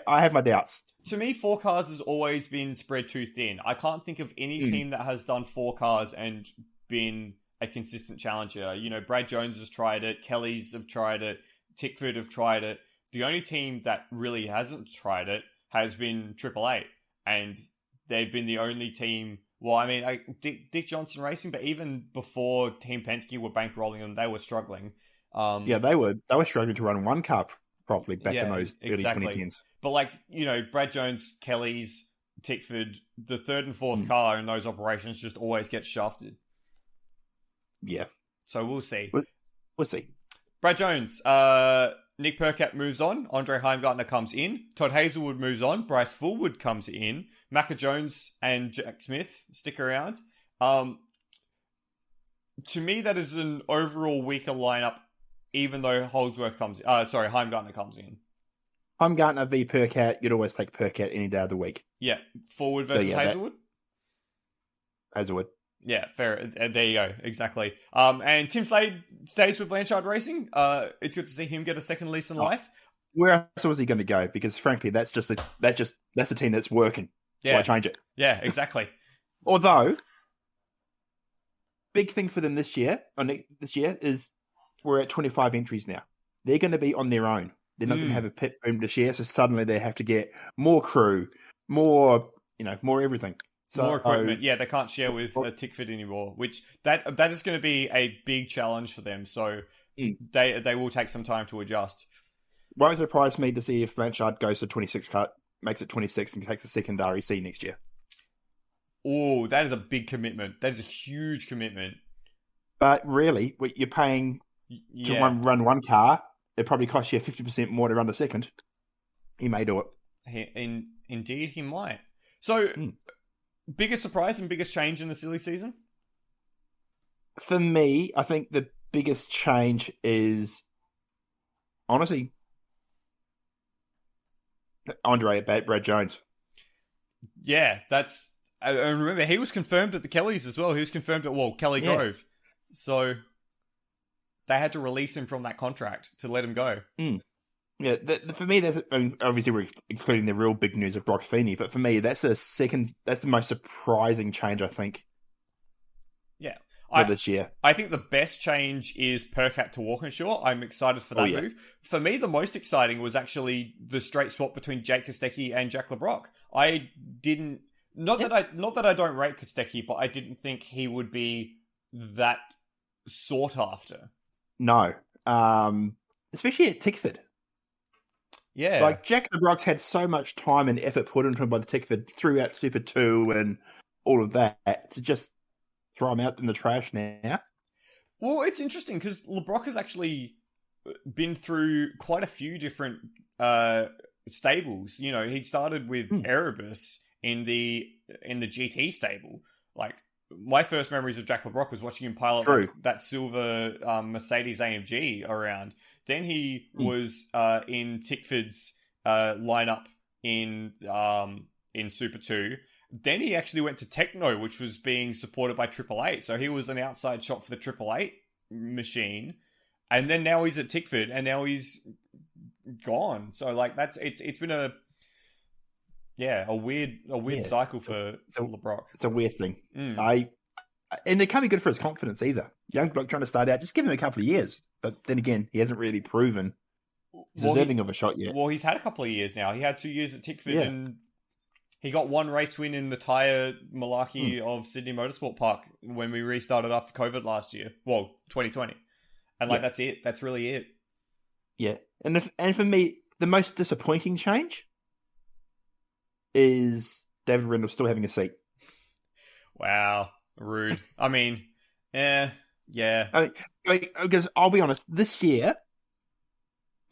Speaker 2: I have my doubts.
Speaker 1: To me, 4 cars has always been spread too thin. I can't think of any team that has done 4 cars and been a consistent challenger. You know, Brad Jones has tried it. Kelly's have tried it. Tickford have tried it. The only team that really hasn't tried it has been Triple Eight, and they've been the only team. Well, I mean, Dick Johnson Racing, but even before Team Penske were bankrolling them, they were struggling.
Speaker 2: They were struggling to run 1 car properly back in those early 2010s.
Speaker 1: But Brad Jones, Kelly's, Tickford, the 3rd and 4th car in those operations just always gets shafted.
Speaker 2: Yeah.
Speaker 1: So we'll see.
Speaker 2: We'll see.
Speaker 1: Brad Jones, Nick Percat moves on. Andre Heimgartner comes in. Todd Hazelwood moves on. Bryce Fullwood comes in. Macca Jones and Jack Smith stick around. To me, that is an overall weaker lineup, even though Heimgartner comes in.
Speaker 2: Heimgartner v Percat, you'd always take Percat any day of the week.
Speaker 1: Yeah. Forward versus Hazelwood?
Speaker 2: Hazelwood.
Speaker 1: Yeah, fair. There you go. Exactly. And Tim Slade stays with Blanchard Racing. It's good to see him get a second lease in life.
Speaker 2: Where else was he going to go? Because frankly, that's the team that's working.
Speaker 1: Yeah.
Speaker 2: Why change it?
Speaker 1: Yeah, exactly.
Speaker 2: Although, big thing for them this year is we're at 25 entries now. They're going to be on their own. They're not going to have a pit boom to share, so suddenly they have to get more crew, more more everything. So,
Speaker 1: more equipment. Yeah, they can't share with Tickford anymore, which that is going to be a big challenge for them. So they will take some time to adjust.
Speaker 2: Won't surprise me to see if Blanchard goes to 26 cut, makes it 26 and takes a secondary C next year.
Speaker 1: Oh, that is a big commitment. That is a huge commitment.
Speaker 2: But really, you're paying to run one car. It probably costs you 50% more to run the second. He may do it.
Speaker 1: Indeed, he might. So, biggest surprise and biggest change in the silly season?
Speaker 2: For me, I think the biggest change is, honestly, Andre at Brad Jones.
Speaker 1: Yeah, that's... And remember, he was confirmed at the Kellys as well. He was confirmed at, Kelly Grove. So, they had to release him from that contract to let him go.
Speaker 2: Yeah, for me, obviously we're including the real big news of Brock Feeney, but for me, that's the most surprising change, I think.
Speaker 1: Yeah.
Speaker 2: For this year.
Speaker 1: I think the best change is Percat to Walkinshaw. I'm excited for that move. For me, the most exciting was actually the straight swap between Jake Kostecki and Jack LeBrock. I didn't... Not that I don't rate Kostecki, but I didn't think he would be that sought after.
Speaker 2: No. Especially at Tickford.
Speaker 1: Yeah.
Speaker 2: Like, Jack LeBrock's had so much time and effort put into him by the Tickford throughout Super 2 and all of that to just throw him out in the trash now.
Speaker 1: Well, it's interesting because LeBrock has actually been through quite a few different stables. He started with Erebus in the GT stable. Like, my first memories of Jack LeBrock was watching him pilot that silver Mercedes AMG around. Then he was in Tickford's lineup in Super 2. Then he actually went to Techno, which was being supported by Triple Eight. So he was an outside shot for the Triple Eight machine. And then now he's at Tickford, and now he's gone. So like it's been a weird cycle for LeBrock.
Speaker 2: It's a weird thing. And it can't be good for his confidence either. Young bloke trying to start out, just give him a couple of years. But then again, he hasn't really proven deserving of a shot yet.
Speaker 1: Well, he's had a couple of years now. He had 2 years at Tickford, and he got one race win in the tyre malarkey of Sydney Motorsport Park when we restarted after COVID last year. Well, 2020. And that's it. That's really it.
Speaker 2: Yeah. And for me, the most disappointing change is David Reynolds still having a seat.
Speaker 1: Wow. Rude. I mean, yeah.
Speaker 2: Because I'll be honest, this year,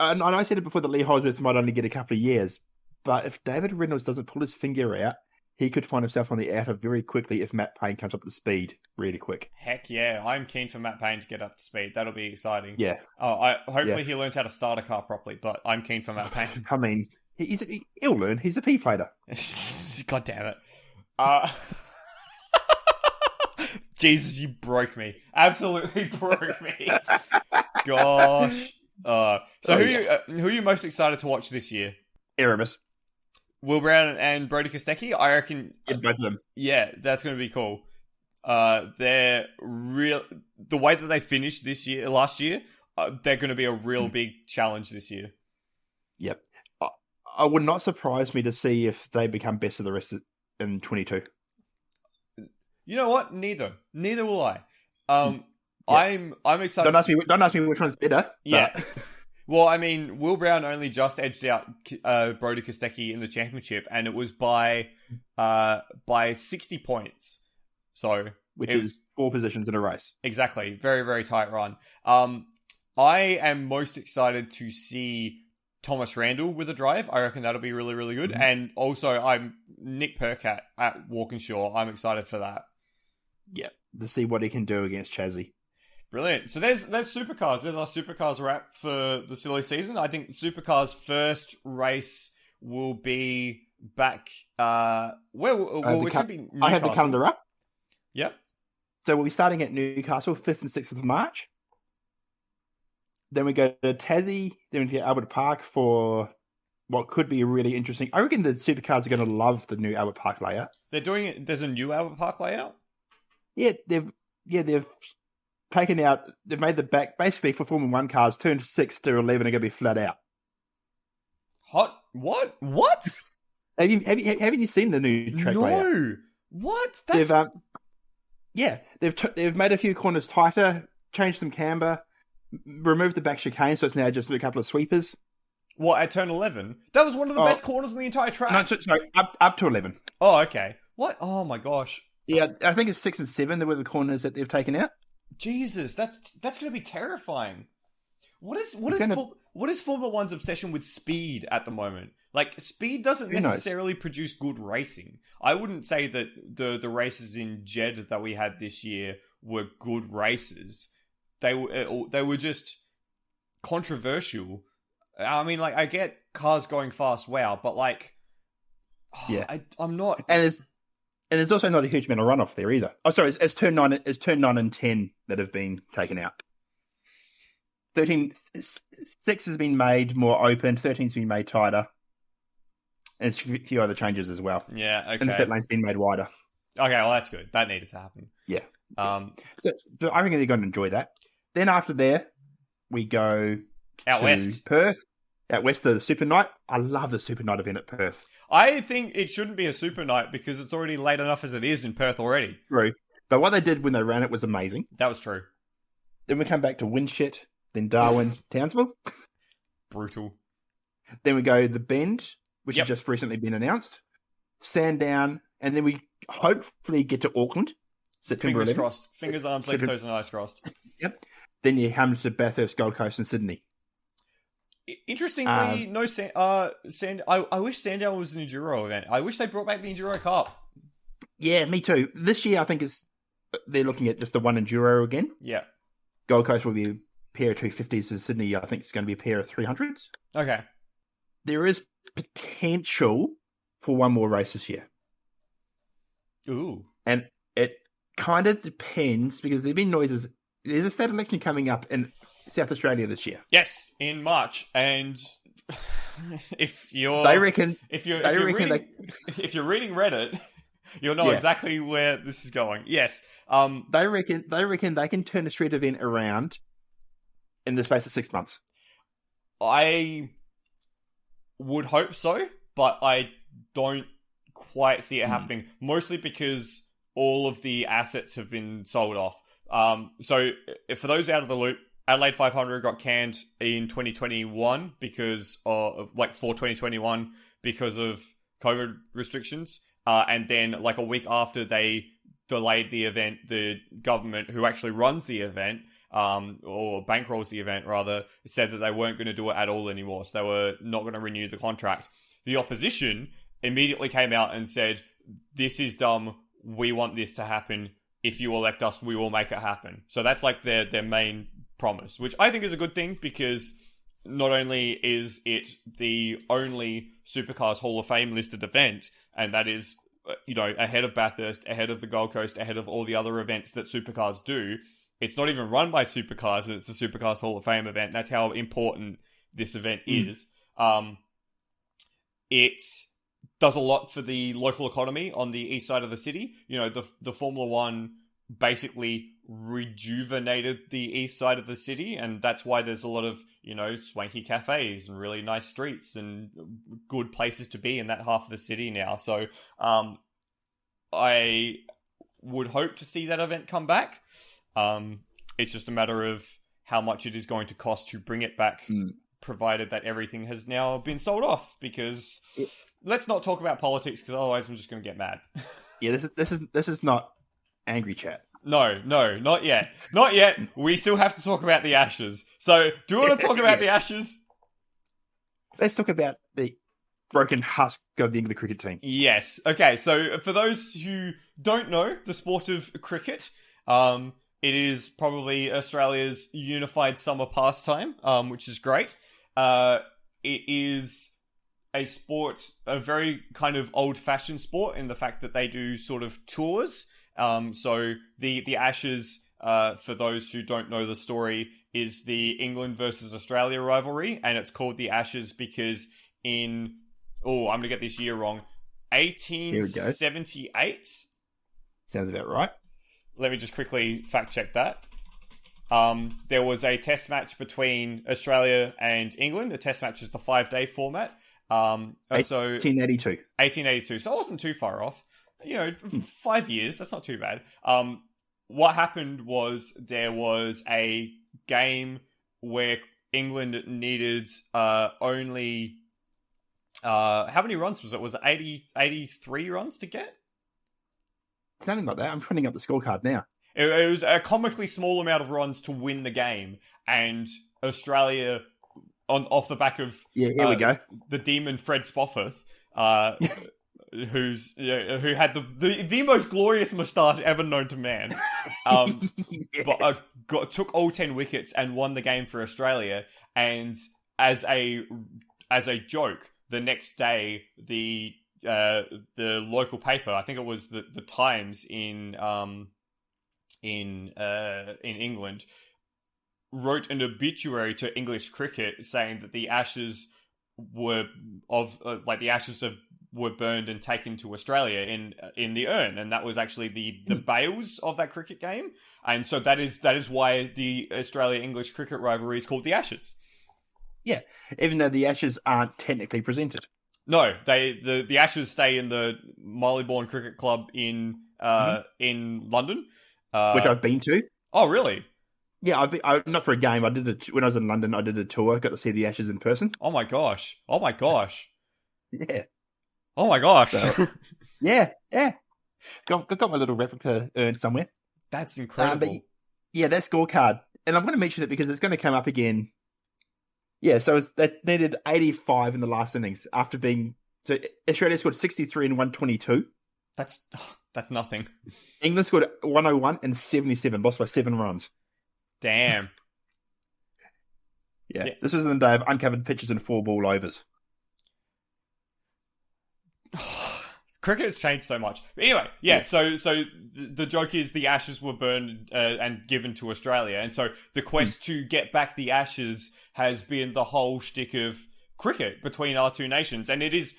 Speaker 2: and I said it before that Lee Holdsworth might only get a couple of years, but if David Reynolds doesn't pull his finger out, he could find himself on the outer very quickly if Matt Payne comes up to speed really quick.
Speaker 1: Heck yeah, I'm keen for Matt Payne to get up to speed. That'll be exciting.
Speaker 2: Yeah.
Speaker 1: Hopefully he learns how to start a car properly, but I'm keen for Matt Payne.
Speaker 2: I mean, he'll learn. He's a P-plater.
Speaker 1: God damn it. Jesus, you broke me. Absolutely broke me. Gosh. So who are you most excited to watch this year?
Speaker 2: Erebus.
Speaker 1: Will Brown and Brody Kostecki? I reckon...
Speaker 2: Yeah, both of them.
Speaker 1: Yeah, that's going to be cool. They're real... The way that they finished last year, they're going to be a real big challenge this year.
Speaker 2: Yep. I would not surprise me to see if they become best of the rest in 22.
Speaker 1: You know what? Neither will I. I'm excited.
Speaker 2: Don't ask me which one's better.
Speaker 1: Yeah. Well, I mean, Will Brown only just edged out Brody Kostecki in the championship, and it was by 60 points. So,
Speaker 2: which is 4 positions in a race.
Speaker 1: Exactly, very very tight run. I am most excited to see Thomas Randall with a drive. I reckon that'll be really really good. Mm-hmm. And also, I'm Nick Percat at Walkinshaw. I'm excited for that.
Speaker 2: Yeah, to see what he can do against Chazzy.
Speaker 1: Brilliant. So there's Supercars. There's our Supercars wrap for the silly season. I think Supercars' first race will be back.
Speaker 2: I have the calendar up.
Speaker 1: Yep.
Speaker 2: So we'll be starting at Newcastle, 5th and 6th of March. Then we go to Tassie. Then we get Albert Park for what could be a really interesting... I reckon the Supercars are going to love the new Albert Park layout.
Speaker 1: They're doing it. There's a new Albert Park layout?
Speaker 2: Yeah, they've taken out... They've made the back... Basically, for Formula 1 cars, turn 6 to 11 are going to be flat out.
Speaker 1: Hot? What?
Speaker 2: Haven't you seen the new track layout?
Speaker 1: No. What?
Speaker 2: They've made a few corners tighter, changed some camber, removed the back chicane, so it's now just a couple of sweepers.
Speaker 1: What, at turn 11? That was one of the best corners on the entire track.
Speaker 2: No, sorry, up to 11.
Speaker 1: Oh, okay. What? Oh my gosh.
Speaker 2: Yeah, I think it's 6 and 7 that were the corners that they've taken out.
Speaker 1: Jesus, that's going to be terrifying. What is Formula One's obsession with speed at the moment? Like, speed doesn't necessarily produce good racing. I wouldn't say that the races in Jeddah that we had this year were good races. They were just controversial. I mean, like, I get cars going fast, wow, but like, I'm not.
Speaker 2: And there's also not a huge amount of runoff there either. Oh, sorry, it's turn 9 and 10 that have been taken out. 6 has been made more open, 13's been made tighter, and a few other changes as well.
Speaker 1: Yeah, okay.
Speaker 2: And the pit lane's been made wider.
Speaker 1: Okay, well, that's good. That needed to happen.
Speaker 2: Yeah. So I think they're going to enjoy that. Then after there, we go
Speaker 1: out west.
Speaker 2: Perth. Out west, the Super Night. I love the Super Night event at Perth.
Speaker 1: I think it shouldn't be a Super Night because it's already late enough as it is in Perth already.
Speaker 2: True. But what they did when they ran it was amazing.
Speaker 1: That was true.
Speaker 2: Then we come back to Winshit, then Darwin, Townsville.
Speaker 1: Brutal.
Speaker 2: Then we go the Bend, which has just recently been announced. Sandown, and then we hopefully get to Auckland. September
Speaker 1: Fingers
Speaker 2: 11th.
Speaker 1: crossed. Fingers, arms, legs, toes, and eyes crossed.
Speaker 2: Yep. Then you come to Bathurst, Gold Coast, and Sydney.
Speaker 1: Interestingly, no I wish Sandown was an Enduro event. I wish they brought back the Enduro Cup.
Speaker 2: Yeah, me too. This year, I think they're looking at just the one Enduro again.
Speaker 1: Yeah.
Speaker 2: Gold Coast will be a pair of 250s, and Sydney, I think, it's going to be a pair of 300s.
Speaker 1: Okay.
Speaker 2: There is potential for one more race this year.
Speaker 1: Ooh.
Speaker 2: And it kind of depends, because there have been noises. There's a state election coming up in South Australia this year.
Speaker 1: Yes, in March, and if you're reading Reddit, you'll know exactly where this is going. Yes,
Speaker 2: they reckon they can turn a street event around in the space of 6 months.
Speaker 1: I would hope so, but I don't quite see it happening. Mostly because all of the assets have been sold off. So for those out of the loop, Adelaide 500 got canned in 2021 because of, for 2021 because of COVID restrictions. And then, like, a week after they delayed the event, the government, who actually runs the event, or bankrolls the event, rather, said that they weren't going to do it at all anymore. So they were not going to renew the contract. The opposition immediately came out and said, this is dumb. We want this to happen. If you elect us, we will make it happen. So that's like their main promise, which I think is a good thing, because not only is it the only Supercars Hall of Fame listed event, and that is, ahead of Bathurst, ahead of the Gold Coast, ahead of all the other events that Supercars do. It's not even run by Supercars, and it's a Supercars Hall of Fame event. That's how important this event is. It does a lot for the local economy on the east side of the city. The Formula One basically rejuvenated the east side of the city, and that's why there's a lot of, swanky cafes and really nice streets and good places to be in that half of the city now. So I would hope to see that event come back. It's just a matter of how much it is going to cost to bring it back, provided that everything has now been sold off, because let's not talk about politics, because otherwise I'm just going to get mad.
Speaker 2: Yeah, this is not angry chat.
Speaker 1: No, not yet. Not yet. We still have to talk about the Ashes. So, do you want to talk about the Ashes?
Speaker 2: Let's talk about the broken husk of the England cricket team.
Speaker 1: Yes. Okay, so for those who don't know the sport of cricket, it is probably Australia's unified summer pastime, which is great. It is a sport, a very kind of old-fashioned sport, in the fact that they do sort of tours. So the Ashes, for those who don't know the story, is the England versus Australia rivalry, and it's called the Ashes because I'm going to get this year wrong, 1878?
Speaker 2: Sounds about right.
Speaker 1: Let me just quickly fact check that. There was a test match between Australia and England. The test match is the 5-day format, So
Speaker 2: 1882.
Speaker 1: 1882. So I wasn't too far off. 5 years. That's not too bad. What happened was there was a game where England needed only how many runs was it? Was it 83 runs to get?
Speaker 2: Something like that. I'm printing up the scorecard now.
Speaker 1: It was a comically small amount of runs to win the game, and Australia, off the back of
Speaker 2: here we go,
Speaker 1: the demon Fred Spofforth, who had the most glorious moustache ever known to man,
Speaker 2: yes.
Speaker 1: but took all 10 wickets and won the game for Australia. And as a joke, the next day the local paper, I think it was the Times in England, wrote an obituary to English cricket saying that the ashes were burned and taken to Australia in the urn, and that was actually the bales of that cricket game, and so that is why the Australia-English cricket rivalry is called the Ashes.
Speaker 2: Yeah, even though the Ashes aren't technically presented.
Speaker 1: No, the Ashes stay in the Marylebone Cricket Club in London,
Speaker 2: which I've been to.
Speaker 1: Oh, really?
Speaker 2: Yeah, not for a game. I did it when I was in London. I did a tour. Got to see the Ashes in person.
Speaker 1: Oh my gosh!
Speaker 2: Yeah.
Speaker 1: Oh my gosh!
Speaker 2: So, yeah. Got my little replica urn somewhere.
Speaker 1: That's incredible.
Speaker 2: But yeah, that scorecard, and I'm going to mention it because it's going to come up again. Yeah, so they needed 85 in the last innings after being. So Australia scored 63 and 122.
Speaker 1: That's nothing.
Speaker 2: England scored 101 and 77, lost by 7 runs.
Speaker 1: Damn.
Speaker 2: Yeah, this was in the day of uncovered pitches and 4-ball overs.
Speaker 1: Cricket has changed so much. But anyway, so the joke is the Ashes were burned and given to Australia, and so the quest to get back the Ashes has been the whole shtick of cricket between our two nations, and it is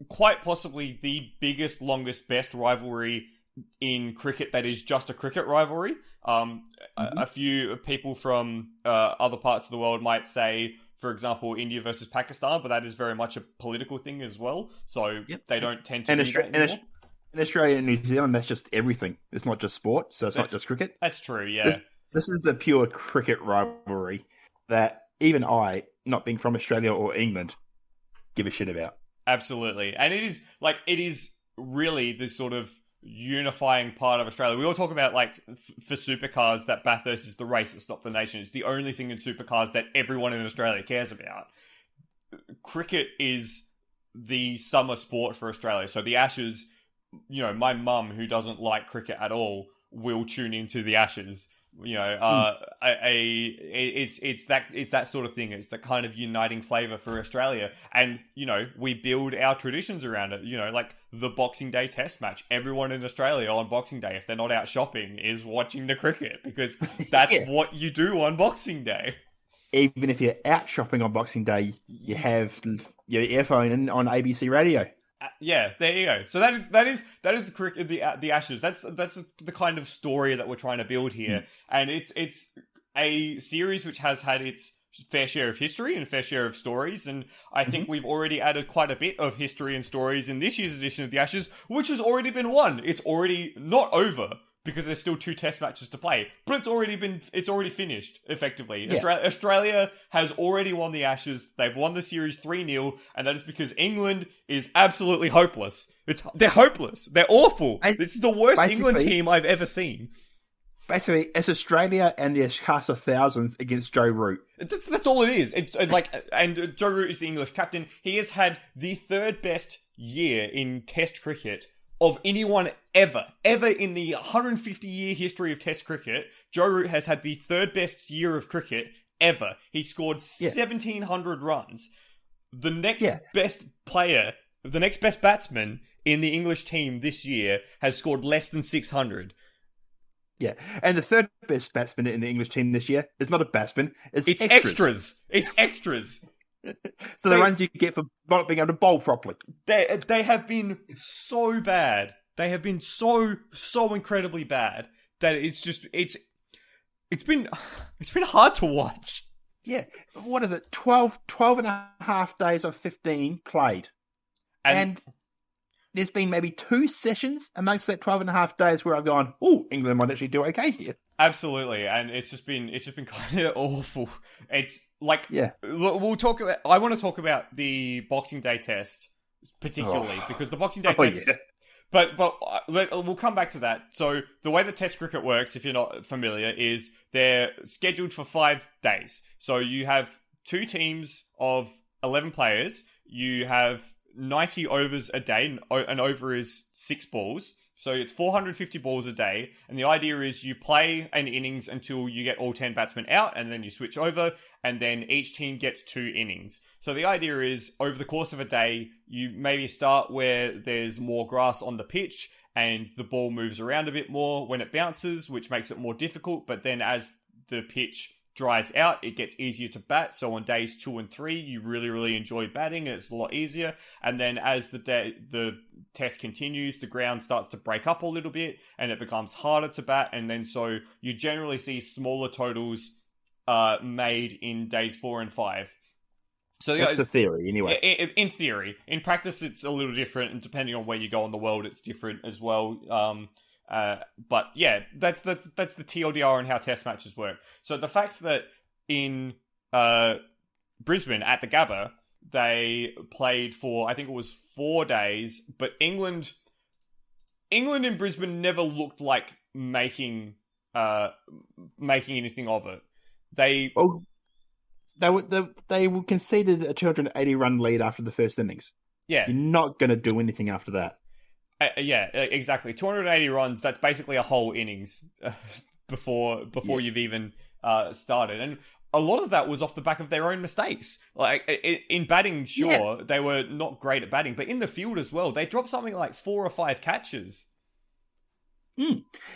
Speaker 1: quite possibly the biggest, longest, best rivalry in cricket that is just a cricket rivalry. A few people from other parts of the world might say, for example, India versus Pakistan, but that is very much a political thing as well. So they don't tend to do that anymore.
Speaker 2: In Australia and New Zealand, that's just everything. It's not just sport, so it's not just cricket.
Speaker 1: That's true, yeah.
Speaker 2: This is the pure cricket rivalry that even I, not being from Australia or England, give a shit about.
Speaker 1: Absolutely. And it is really the sort of unifying part of Australia. We all talk about, for supercars, that Bathurst is the race that stopped the nation. It's the only thing in supercars that everyone in Australia cares about. Cricket is the summer sport for Australia. So the Ashes, my mum, who doesn't like cricket at all, will tune into the Ashes. It's that sort of thing. It's the kind of uniting flavour for Australia, and we build our traditions around it. Like the Boxing Day Test match. Everyone in Australia on Boxing Day, if they're not out shopping, is watching the cricket because that's what you do on Boxing Day.
Speaker 2: Even if you're out shopping on Boxing Day, you have your earphone in on ABC radio.
Speaker 1: Yeah, there you go. So that is the cricket, the Ashes. That's the kind of story that we're trying to build here, and it's a series which has had its fair share of history and fair share of stories, and I think we've already added quite a bit of history and stories in this year's edition of the Ashes, which has already been won. It's already not over because there's still 2 test matches to play, but it's already finished effectively. Yeah. Australia has already won the Ashes. They've won the series 3-0, and that is because England is absolutely hopeless. They're hopeless. They're awful. It's the worst England team I've ever seen.
Speaker 2: Basically, it's Australia and their cast of thousands against Joe Root.
Speaker 1: That's all it is. It's and Joe Root is the English captain. He has had the 3rd best year in Test cricket of anyone ever in the 150-year history of Test cricket. Joe Root has had the 3rd best year of cricket ever. He scored 1,700 runs. The next best player, the next best batsman in the English team this year has scored less than 600.
Speaker 2: Yeah, and the 3rd best batsman in the English team this year is not a batsman, it's
Speaker 1: extras. It's extras.
Speaker 2: So the runs you get for not being able to bowl properly.
Speaker 1: They have been so bad. They have been so incredibly bad that it's been hard to watch.
Speaker 2: Yeah. What is it? 12 and a half days of 15 played. And there's been maybe 2 sessions amongst that 12 and a half days where I've gone, oh, England might actually do okay here.
Speaker 1: Absolutely, and it's just been kind of awful. It's like,
Speaker 2: yeah,
Speaker 1: we'll talk about. I want to talk about the Boxing Day test particularly because the Boxing Day test.
Speaker 2: Yeah.
Speaker 1: But we'll come back to that. So the way the Test cricket works, if you're not familiar, is they're scheduled for 5 days. So you have 2 teams of 11 players. You have 90 overs a day. An over is 6 balls. So it's 450 balls a day, and the idea is you play an innings until you get all 10 batsmen out, and then you switch over, and then each team gets 2 innings. So the idea is, over the course of a day, you maybe start where there's more grass on the pitch, and the ball moves around a bit more when it bounces, which makes it more difficult, but then as the pitch dries out, it gets easier to bat. So on days 2 and 3, you really, really enjoy batting, and it's a lot easier. And then as the test continues, the ground starts to break up a little bit, and it becomes harder to bat. And then so you generally see smaller totals made in days 4 and 5. So
Speaker 2: that's the theory, anyway.
Speaker 1: In theory, in practice, it's a little different, and depending on where you go in the world, it's different as well. But yeah, that's the TLDR on how test matches work. So the fact that in Brisbane at the Gabba, they played for, I think it was 4 days, but England in Brisbane never looked like making anything of it. They were conceded a 280 run lead after the first innings. Yeah,
Speaker 2: you're not going to do anything after that.
Speaker 1: Yeah, exactly. 280 runs, that's basically a whole innings before you've even started. And a lot of that was off the back of their own mistakes. Like, in batting, sure, they were not great at batting, but in the field as well, they dropped something like 4 or 5 catches.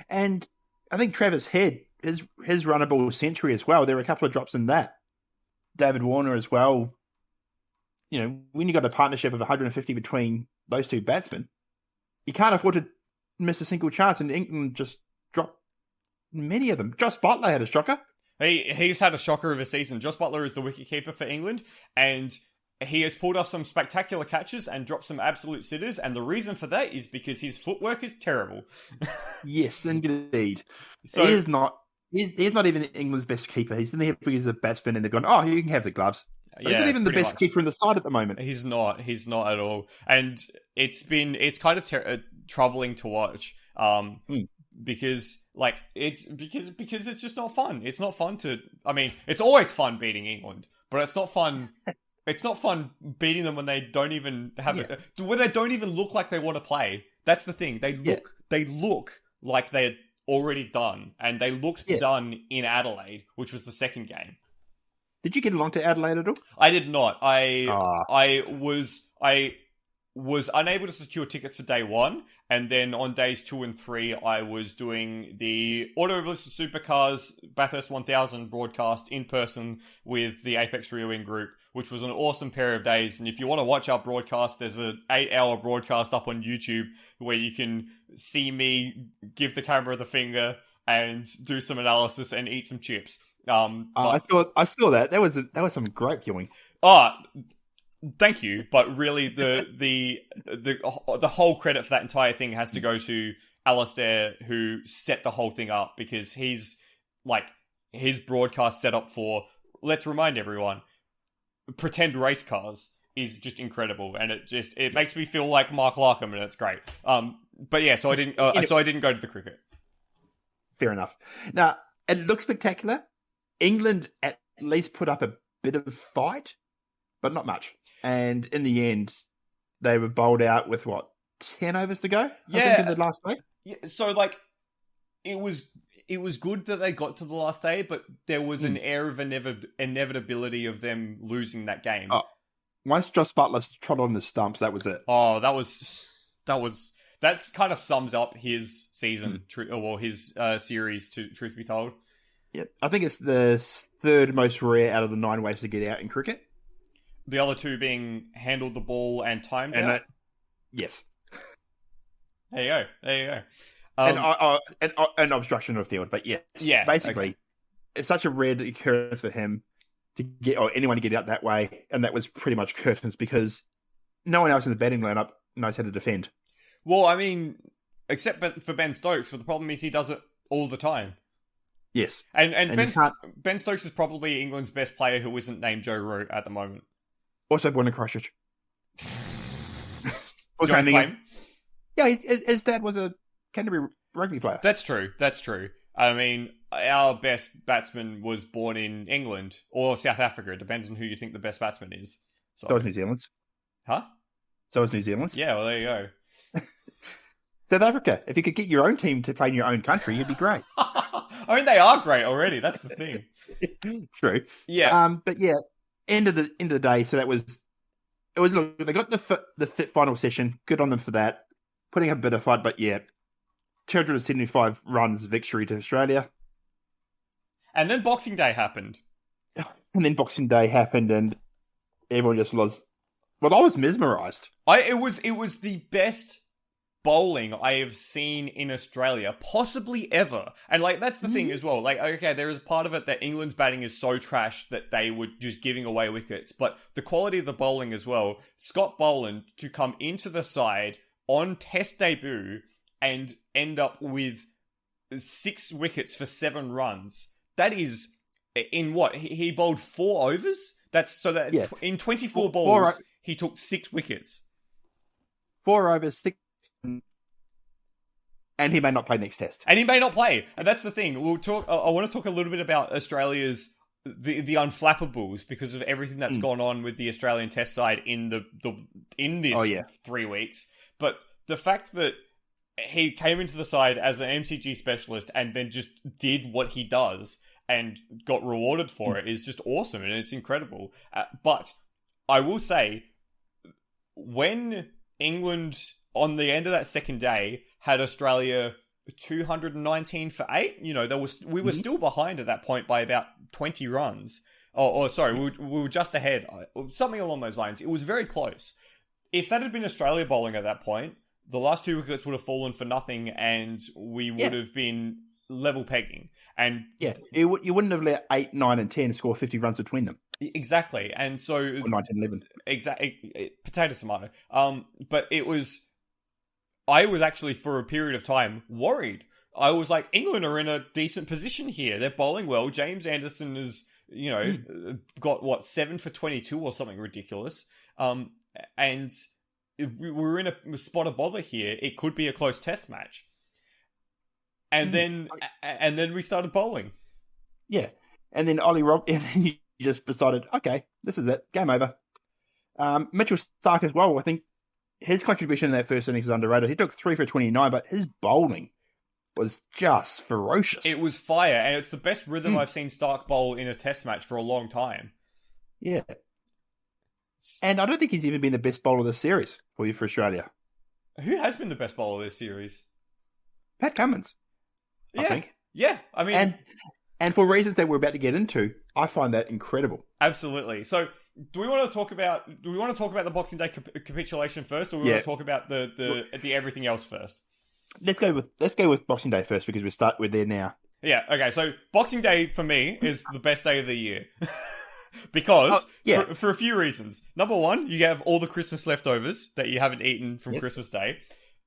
Speaker 2: And I think Travis Head, his runnable century as well, there were a couple of drops in that. David Warner as well. You know, when you got a partnership of 150 between those 2 batsmen, you can't afford to miss a single chance, and England just dropped many of them. Josh Butler had a shocker.
Speaker 1: He's had a shocker of a season. Josh Butler is the wicketkeeper for England, and he has pulled off some spectacular catches and dropped some absolute sitters, and the reason for that is because his footwork is terrible.
Speaker 2: Yes, indeed. So, he's not even England's best keeper. He's in there because he's a batsman, and they've gone, oh, you can have the gloves. But he's not even the best keeper in the side at the moment.
Speaker 1: He's not at all. And it's kind of troubling to watch. Because it's just not fun. It's not fun it's always fun beating England, but it's not fun. It's not fun beating them when they don't even have it, when they don't even look like they want to play. That's the thing. They look like they're already done, and they looked done in Adelaide, which was the second game.
Speaker 2: Did you get along to Adelaide at all?
Speaker 1: I did not. I was unable to secure tickets for day 1, and then on days 2 and 3, I was doing the Automobilist Supercars Bathurst 1000 broadcast in person with the Apex Reelwing group, which was an awesome pair of days. And if you want to watch our broadcast, there's an 8-hour broadcast up on YouTube where you can see me give the camera the finger and do some analysis and eat some chips.
Speaker 2: I saw that. That was some great viewing.
Speaker 1: Thank you, but really the whole credit for that entire thing has to go to Alistair, who set the whole thing up, because his broadcast setup for, let's remind everyone, pretend race cars is just incredible, and it makes me feel like Mark Larkham, and it's great. But yeah, so I didn't go to the cricket.
Speaker 2: Fair enough. Now, it looks spectacular. England at least put up a bit of fight, but not much. And in the end, they were bowled out with 10 overs to go? I think in the last day. Yeah,
Speaker 1: so it was good that they got to the last day, but there was an air of inevitability of them losing that game.
Speaker 2: Once Josh Butler trod on the stumps, that was it.
Speaker 1: Oh, that's kind of sums up his season, or his series, truth be told.
Speaker 2: Yeah, I think it's the third most rare out of the 9 ways to get out in cricket.
Speaker 1: The other 2 being handled the ball and timed out.
Speaker 2: Yes.
Speaker 1: There you go.
Speaker 2: And obstruction of the field, but yes.
Speaker 1: Yeah.
Speaker 2: Basically, It's such a rare occurrence for him. to get or anyone to get out that way, and that was pretty much curtains because no one else in the batting lineup knows how to defend.
Speaker 1: Well, I mean, except for Ben Stokes, but the problem is he does it all the time.
Speaker 2: Yes,
Speaker 1: and Ben Stokes is probably England's best player who isn't named Joe Root at the moment.
Speaker 2: Also born in Christchurch.
Speaker 1: Do you want to claim?
Speaker 2: Yeah, his dad was a Canterbury rugby player.
Speaker 1: That's true. I mean, our best batsman was born in England or South Africa. It depends on who you think the best batsman is.
Speaker 2: So is New Zealand's.
Speaker 1: Huh?
Speaker 2: So is New Zealand's.
Speaker 1: Yeah, well, there you go.
Speaker 2: South Africa. If you could get your own team to play in your own country, you'd be great.
Speaker 1: I mean, they are great already. That's the thing.
Speaker 2: True.
Speaker 1: Yeah.
Speaker 2: But yeah, end of the day. So look, they got the fit final session. Good on them for that. Putting up a bit of fight, but yeah, 275 runs victory to Australia.
Speaker 1: And then Boxing Day happened.
Speaker 2: And everyone just was. Well, I was mesmerised.
Speaker 1: It was the best bowling I have seen in Australia, possibly ever. And like that's the thing as well. Like, okay, there is part of it that England's batting is so trash that they were just giving away wickets, but the quality of the bowling as well. Scott Boland to come into the side on Test debut and end up with 6 wickets for 7 runs. That is in what he bowled 4 overs. In 24 balls he took 6 wickets.
Speaker 2: 4 overs, 6. And he may not play next test.
Speaker 1: And that's the thing. We'll talk. I want to talk a little bit about Australia's the unflappables because of everything that's gone on with the Australian Test side in this 3 weeks. But the fact that he came into the side as an MCG specialist and then just did what he does and got rewarded for it is just awesome and it's incredible. But I will say, when England on the end of that second day had Australia 219 for 8. You know, we were still behind at that point by about 20 runs. Sorry, we were just ahead. Something along those lines. It was very close. If that had been Australia bowling at that point, the last 2 wickets would have fallen for nothing and we would have been level pegging. And
Speaker 2: you wouldn't have let 8, 9 and 10 score 50 runs between them.
Speaker 1: Exactly. And so...
Speaker 2: Or 19, 11.
Speaker 1: Exactly. Potato, tomato. But it was... I was actually, for a period of time, worried. I was like, England are in a decent position here. They're bowling well. James Anderson has, got, 7 for 22 or something ridiculous. And we're in a spot of bother here. It could be a close test match. And then we started bowling.
Speaker 2: Yeah. And then and then you just decided, okay, this is it. Game over. Mitchell Starc as well, I think. His contribution in that first innings is underrated. He took 3 for 29, but his bowling was just ferocious.
Speaker 1: It was fire, and it's the best rhythm I've seen Starc bowl in a test match for a long time.
Speaker 2: Yeah. And I don't think he's even been the best bowler of the series for Australia.
Speaker 1: Who has been the best bowler of this series?
Speaker 2: Pat Cummins, I think.
Speaker 1: Yeah, I mean...
Speaker 2: And for reasons that we're about to get into, I find that incredible.
Speaker 1: Absolutely. So... Do we want to talk about the Boxing Day capitulation first, or we want to talk about the everything else first? Let's go
Speaker 2: with Boxing Day first because we're there now.
Speaker 1: Yeah. Okay. So Boxing Day for me is the best day of the year because for a few reasons. Number one, you have all the Christmas leftovers that you haven't eaten from Christmas Day.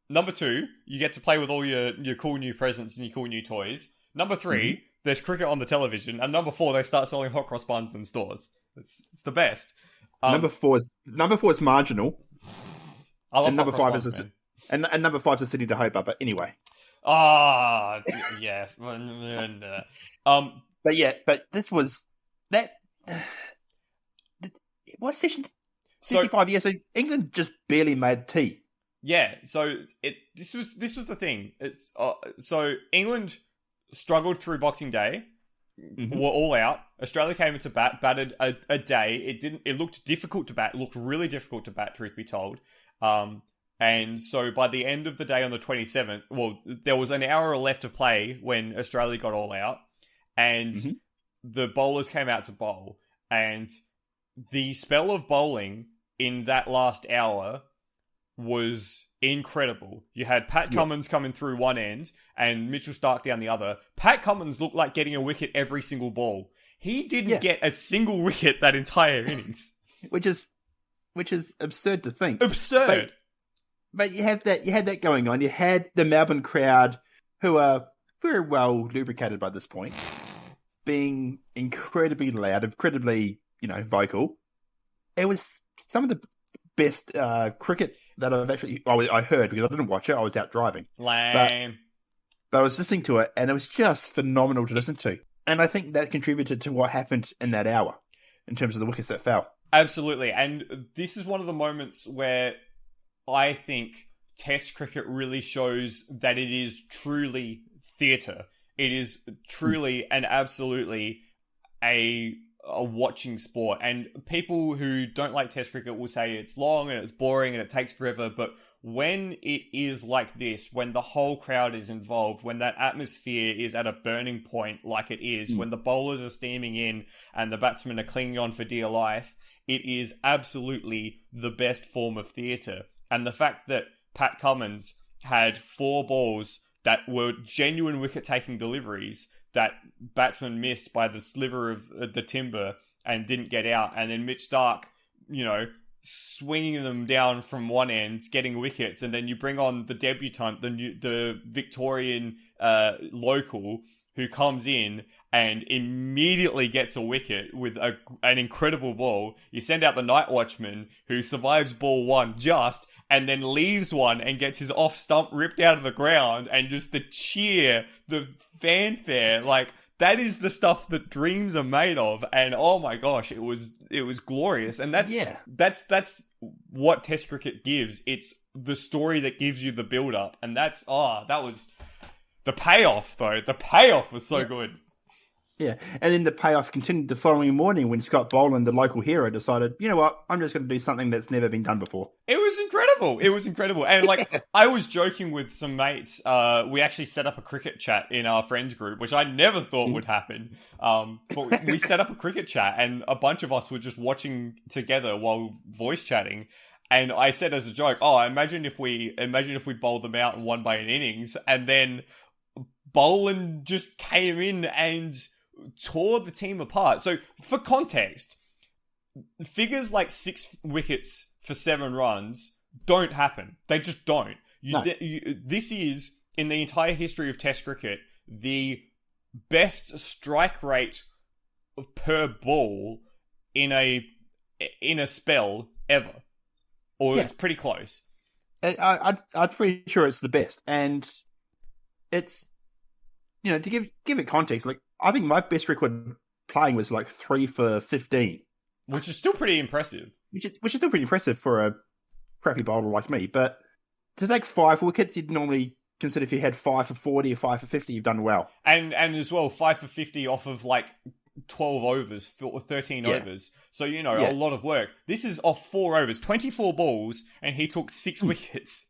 Speaker 1: Number two, you get to play with all your cool new presents and your cool new toys. Number three, there's cricket on the television, and number four, they start selling hot cross buns in stores. It's the best.
Speaker 2: Number four is marginal.
Speaker 1: I love
Speaker 2: and number five
Speaker 1: buns,
Speaker 2: is and number 5 is a City to Hope. But anyway.
Speaker 1: Yeah.
Speaker 2: But this was that. What session? 65 years. So England just barely made tea.
Speaker 1: Yeah. So this was the thing. It's so England struggled through Boxing Day. Were all out. Australia came into batted a day. It looked difficult to bat. It looked really difficult to bat, truth be told. And so by the end of the day on the 27th, well, there was an hour left of play when Australia got all out. And the bowlers came out to bowl. And the spell of bowling in that last hour was incredible. You had Pat Cummins coming through one end and Mitchell Starc down the other. Pat Cummins looked like getting a wicket every single ball. He didn't get a single wicket that entire innings.
Speaker 2: Which is absurd to think.
Speaker 1: Absurd.
Speaker 2: But you had that going on. You had the Melbourne crowd, who are very well lubricated by this point, being incredibly loud, incredibly, vocal. It was some of the best cricket that I heard, because I didn't watch it. I was out driving.
Speaker 1: Lame.
Speaker 2: But I was listening to it, and it was just phenomenal to listen to. And I think that contributed to what happened in that hour, in terms of the wickets that fell.
Speaker 1: Absolutely. And this is one of the moments where I think Test cricket really shows that it is truly theatre. It is truly and absolutely a watching sport. And people who don't like Test cricket will say it's long and it's boring and it takes forever. But when it is like this, when the whole crowd is involved, when that atmosphere is at a burning point like it is, when the bowlers are steaming in and the batsmen are clinging on for dear life, it is absolutely the best form of theatre. And the fact that Pat Cummins had 4 balls that were genuine wicket-taking deliveries that batsmen missed by the sliver of the timber and didn't get out, and then Mitch Starc, swinging them down from one end, getting wickets, and then you bring on the debutant, the Victorian local, who comes in and immediately gets a wicket with an incredible ball. You send out the night watchman, who survives ball 1 and then leaves one and gets his off stump ripped out of the ground, and just the cheer, the fanfare, that is the stuff that dreams are made of. And oh my gosh, it was glorious. And that's what Test cricket gives. It's the story that gives you the build up, and that was the payoff, though. The payoff was so good.
Speaker 2: Yeah, and then the payoff continued the following morning when Scott Boland, the local hero, decided, you know what, I'm just going to do something that's never been done before.
Speaker 1: It was incredible. And I was joking with some mates. We actually set up a cricket chat in our friends group, which I never thought would happen. But we set up a cricket chat, and a bunch of us were just watching together while voice chatting. And I said as a joke, imagine if we bowled them out and won by an innings, and then Boland just came in and tore the team apart. So, for context, figures like 6 wickets for 7 runs don't happen. They just don't. This is, in the entire history of Test cricket, the best strike rate per ball in a spell ever. Or it's pretty close.
Speaker 2: I'm pretty sure it's the best. And it's, to give it context, I think my best record playing was 3 for 15.
Speaker 1: Which is still pretty impressive.
Speaker 2: Which is still pretty impressive for a crappy bowler like me. But to take 5 wickets, you'd normally consider if you had 5 for 40 or 5 for 50, you've done well.
Speaker 1: And as well, 5 for 50 off of 12 overs or 13 overs. So, a lot of work. This is off 4 overs, 24 balls, and he took 6 wickets.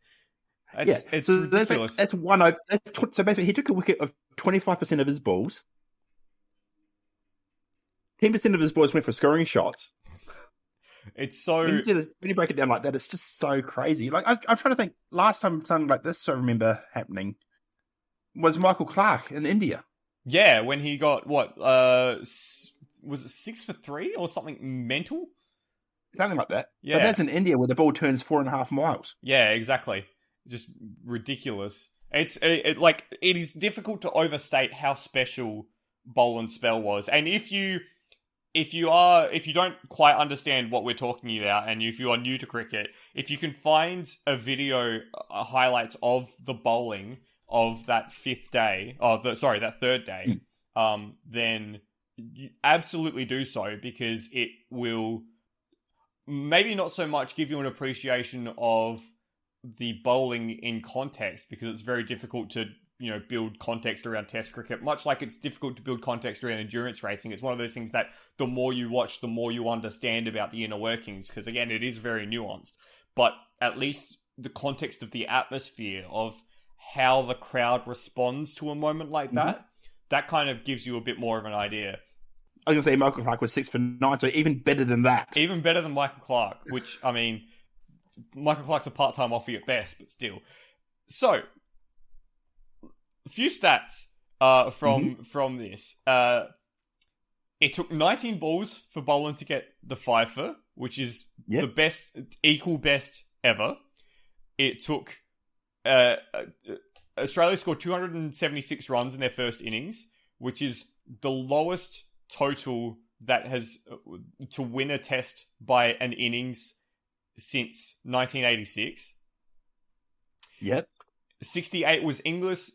Speaker 1: It's ridiculous.
Speaker 2: That's one over. So basically, he took a wicket of 25% of his balls. 10% of his balls went for scoring shots.
Speaker 1: It's so...
Speaker 2: When you break it down like that, it's just so crazy. I'm trying to think, last time something like this I remember happening was Michael Clarke in India.
Speaker 1: Yeah, when he got, was it 6 for 3 or something mental?
Speaker 2: Something like that.
Speaker 1: Yeah.
Speaker 2: But that's in India where the ball turns 4.5 miles.
Speaker 1: Yeah, exactly. Just ridiculous. It is difficult to overstate how special Boland's spell was. And if you don't quite understand what we're talking about, and if you are new to cricket, if you can find a video highlights of the bowling of that that third day, then you absolutely do so, because it will maybe not so much give you an appreciation of the bowling in context, because it's very difficult to build context around Test cricket, much like it's difficult to build context around endurance racing. It's one of those things that the more you watch, the more you understand about the inner workings, because again, it is very nuanced. But at least the context of the atmosphere, of how the crowd responds to a moment like that kind of gives you a bit more of an idea.
Speaker 2: I was going to say Michael Clarke was 6 for 9, so even better than that.
Speaker 1: Even better than Michael Clarke, which, I mean, Michael Clarke's a part-time offie at best, but still. So, a few stats from this. It took 19 balls for Boland to get the fifer, which is the best, equal best ever. It took... Australia scored 276 runs in their first innings, which is the lowest total that has to win a test by an innings since 1986.
Speaker 2: Yep.
Speaker 1: 68 was England's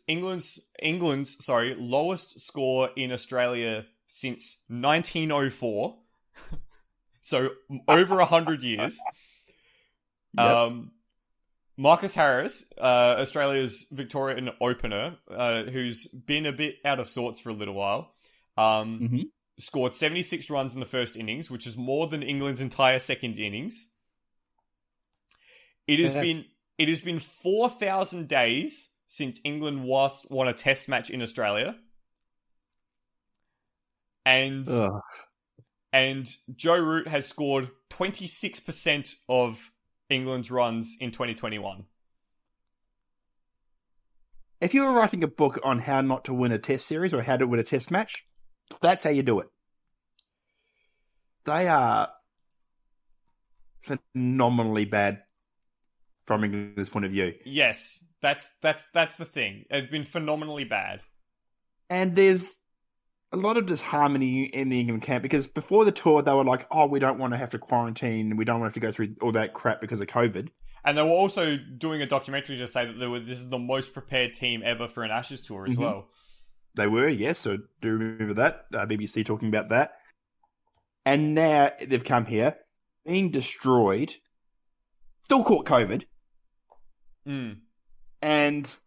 Speaker 1: lowest score in Australia since 1904. So over 100 years.
Speaker 2: Yep.
Speaker 1: Marcus Harris, Australia's Victorian opener, who's been a bit out of sorts for a little while, scored 76 runs in the first innings, which is more than England's entire second innings. It has been 4,000 days since England last won a test match in Australia. And Joe Root has scored 26% of England's runs in 2021.
Speaker 2: If you were writing a book on how not to win a test series or how to win a test match, that's how you do it. They are phenomenally bad from England's point of view.
Speaker 1: Yes, that's the thing. It's been phenomenally bad.
Speaker 2: And there's a lot of disharmony in the England camp because before the tour, they were like, oh, we don't want to have to quarantine. We don't want to have to go through all that crap because of COVID.
Speaker 1: And they were also doing a documentary to say that this is the most prepared team ever for an Ashes tour as well.
Speaker 2: They were, yes. So do remember that. BBC talking about that. And now they've come here, being destroyed, still caught COVID. And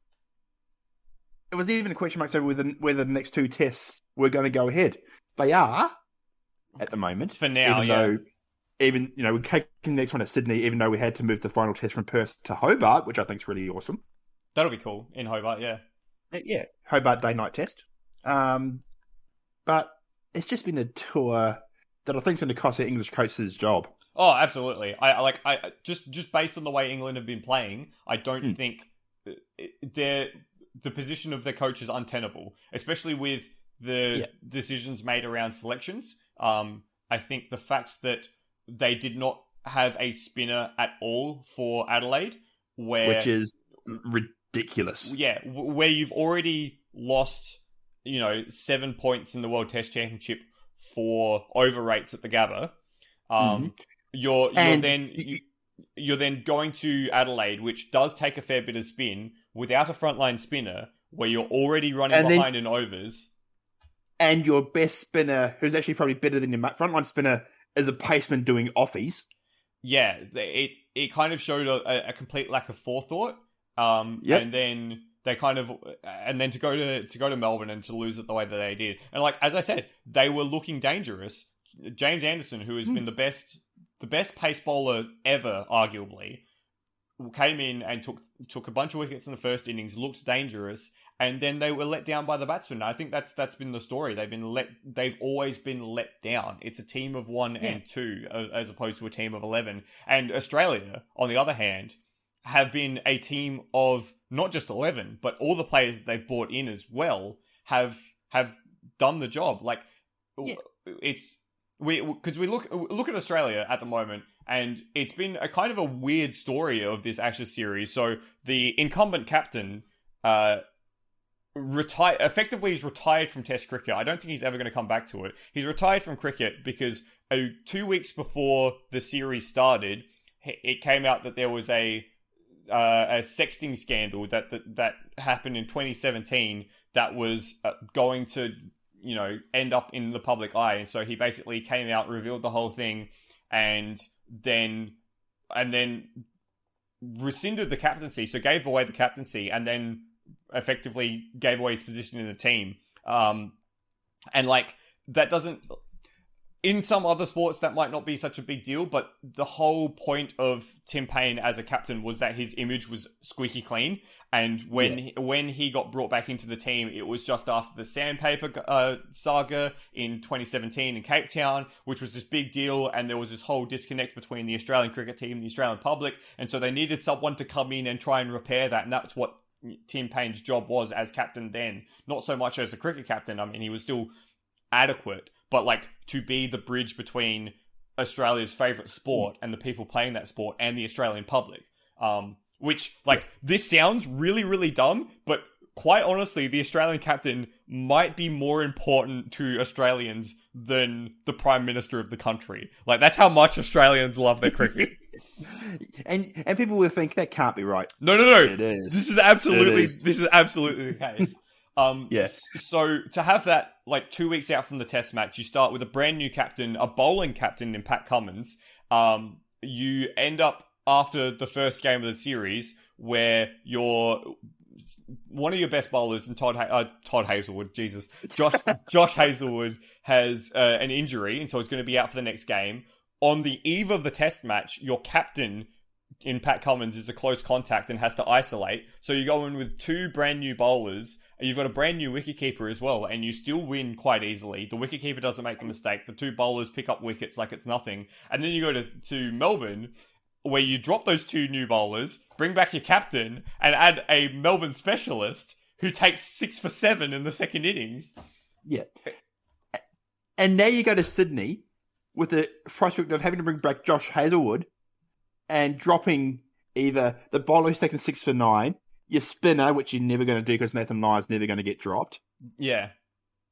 Speaker 2: it was even a question mark over whether the next two tests were going to go ahead. They are, at the moment.
Speaker 1: For now, we're
Speaker 2: taking the next one to Sydney, even though we had to move the final test from Perth to Hobart, which I think is really awesome.
Speaker 1: That'll be cool in Hobart, yeah.
Speaker 2: Yeah, Hobart day-night test. But it's just been a tour that I think is going to cost the English coach's job.
Speaker 1: Oh, absolutely. I just based on the way England have been playing, I don't think the position of their coach is untenable, especially with the decisions made around selections. I think the fact that they did not have a spinner at all for Adelaide,
Speaker 2: which is ridiculous.
Speaker 1: Yeah, where you've already lost, 7 points in the World Test Championship for overrates at the Gabba. You're then going to Adelaide, which does take a fair bit of spin, without a frontline spinner, where you're already running behind in overs.
Speaker 2: And your best spinner, who's actually probably better than your frontline spinner, is a paceman doing offies.
Speaker 1: Yeah, it kind of showed a complete lack of forethought. And then they to go to Melbourne and to lose it the way that they did. And as I said, they were looking dangerous. James Anderson, who has been the best pace bowler ever, arguably, came in and took a bunch of wickets in the first innings, looked dangerous, and then they were let down by the batsmen. I think that's been the story. They've always been let down. It's a team of 1 and 2 as opposed to a team of 11. And Australia, on the other hand, have been a team of not just 11, but all the players that they've brought in as well have done the job. Because we look at Australia at the moment, and it's been a kind of a weird story of this Ashes series. So the incumbent captain effectively is retired from Test cricket. I don't think he's ever going to come back to it. He's retired from cricket because 2 weeks before the series started, it came out that there was a sexting scandal that happened in 2017 that was going to end up in the public eye. And so he basically came out, revealed the whole thing, and then rescinded the captaincy. So gave away the captaincy and then effectively gave away his position in the team. That doesn't... In some other sports, that might not be such a big deal, but the whole point of Tim Payne as a captain was that his image was squeaky clean. And when he got brought back into the team, it was just after the sandpaper saga in 2017 in Cape Town, which was this big deal. And there was this whole disconnect between the Australian cricket team and the Australian public. And so they needed someone to come in and try and repair that. And that's what Tim Payne's job was as captain then. Not so much as a cricket captain. I mean, he was still adequate, but like to be the bridge between Australia's favourite sport and the people playing that sport and the Australian public. Which, like, this sounds really, really dumb, but quite honestly, the Australian captain might be more important to Australians than the Prime Minister of the country. Like, that's how much Australians love their cricket.
Speaker 2: and people will think that can't be right.
Speaker 1: No.
Speaker 2: It is.
Speaker 1: This is absolutely the case. So to have that, like, 2 weeks out from the test match, you start with a brand new captain, a bowling captain in Pat Cummins. You end up after the first game of the series where one of your best bowlers, and Todd Hazelwood, Josh Hazelwood has an injury, and so he's going to be out for the next game. On the eve of the test match, your captain in Pat Cummins is a close contact and has to isolate. So you go in with 2 brand new bowlers, and you've got a brand new wicketkeeper as well, and you still win quite easily. The wicketkeeper doesn't make a mistake. The 2 bowlers pick up wickets like it's nothing. And then you go to Melbourne, where you drop those 2 new bowlers, bring back your captain, and add a Melbourne specialist who takes 6 for 7 in the second innings.
Speaker 2: Yeah. And now you go to Sydney with the prospect of having to bring back Josh Hazelwood and dropping either the bowler who's taken 6 for 9, your spinner, which you're never going to do because Nathan Lyon's never going to get dropped.
Speaker 1: Yeah.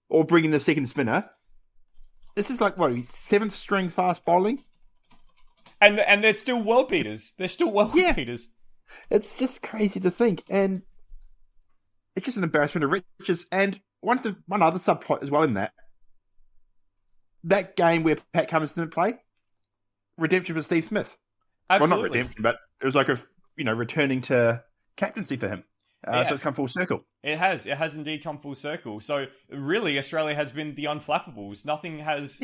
Speaker 2: Or bringing the second spinner. This is like, what, 7th string fast bowling?
Speaker 1: And they're still world beaters. They're still world beaters.
Speaker 2: It's just crazy to think. And it's just an embarrassment of riches. And one other subplot as well in that. That game where Pat Cummins didn't play, redemption for Steve Smith.
Speaker 1: Absolutely.
Speaker 2: Well, not redemption, but it was like returning to captaincy for him. So it's come full circle.
Speaker 1: It has indeed come full circle. So really, Australia has been the unflappables. Nothing has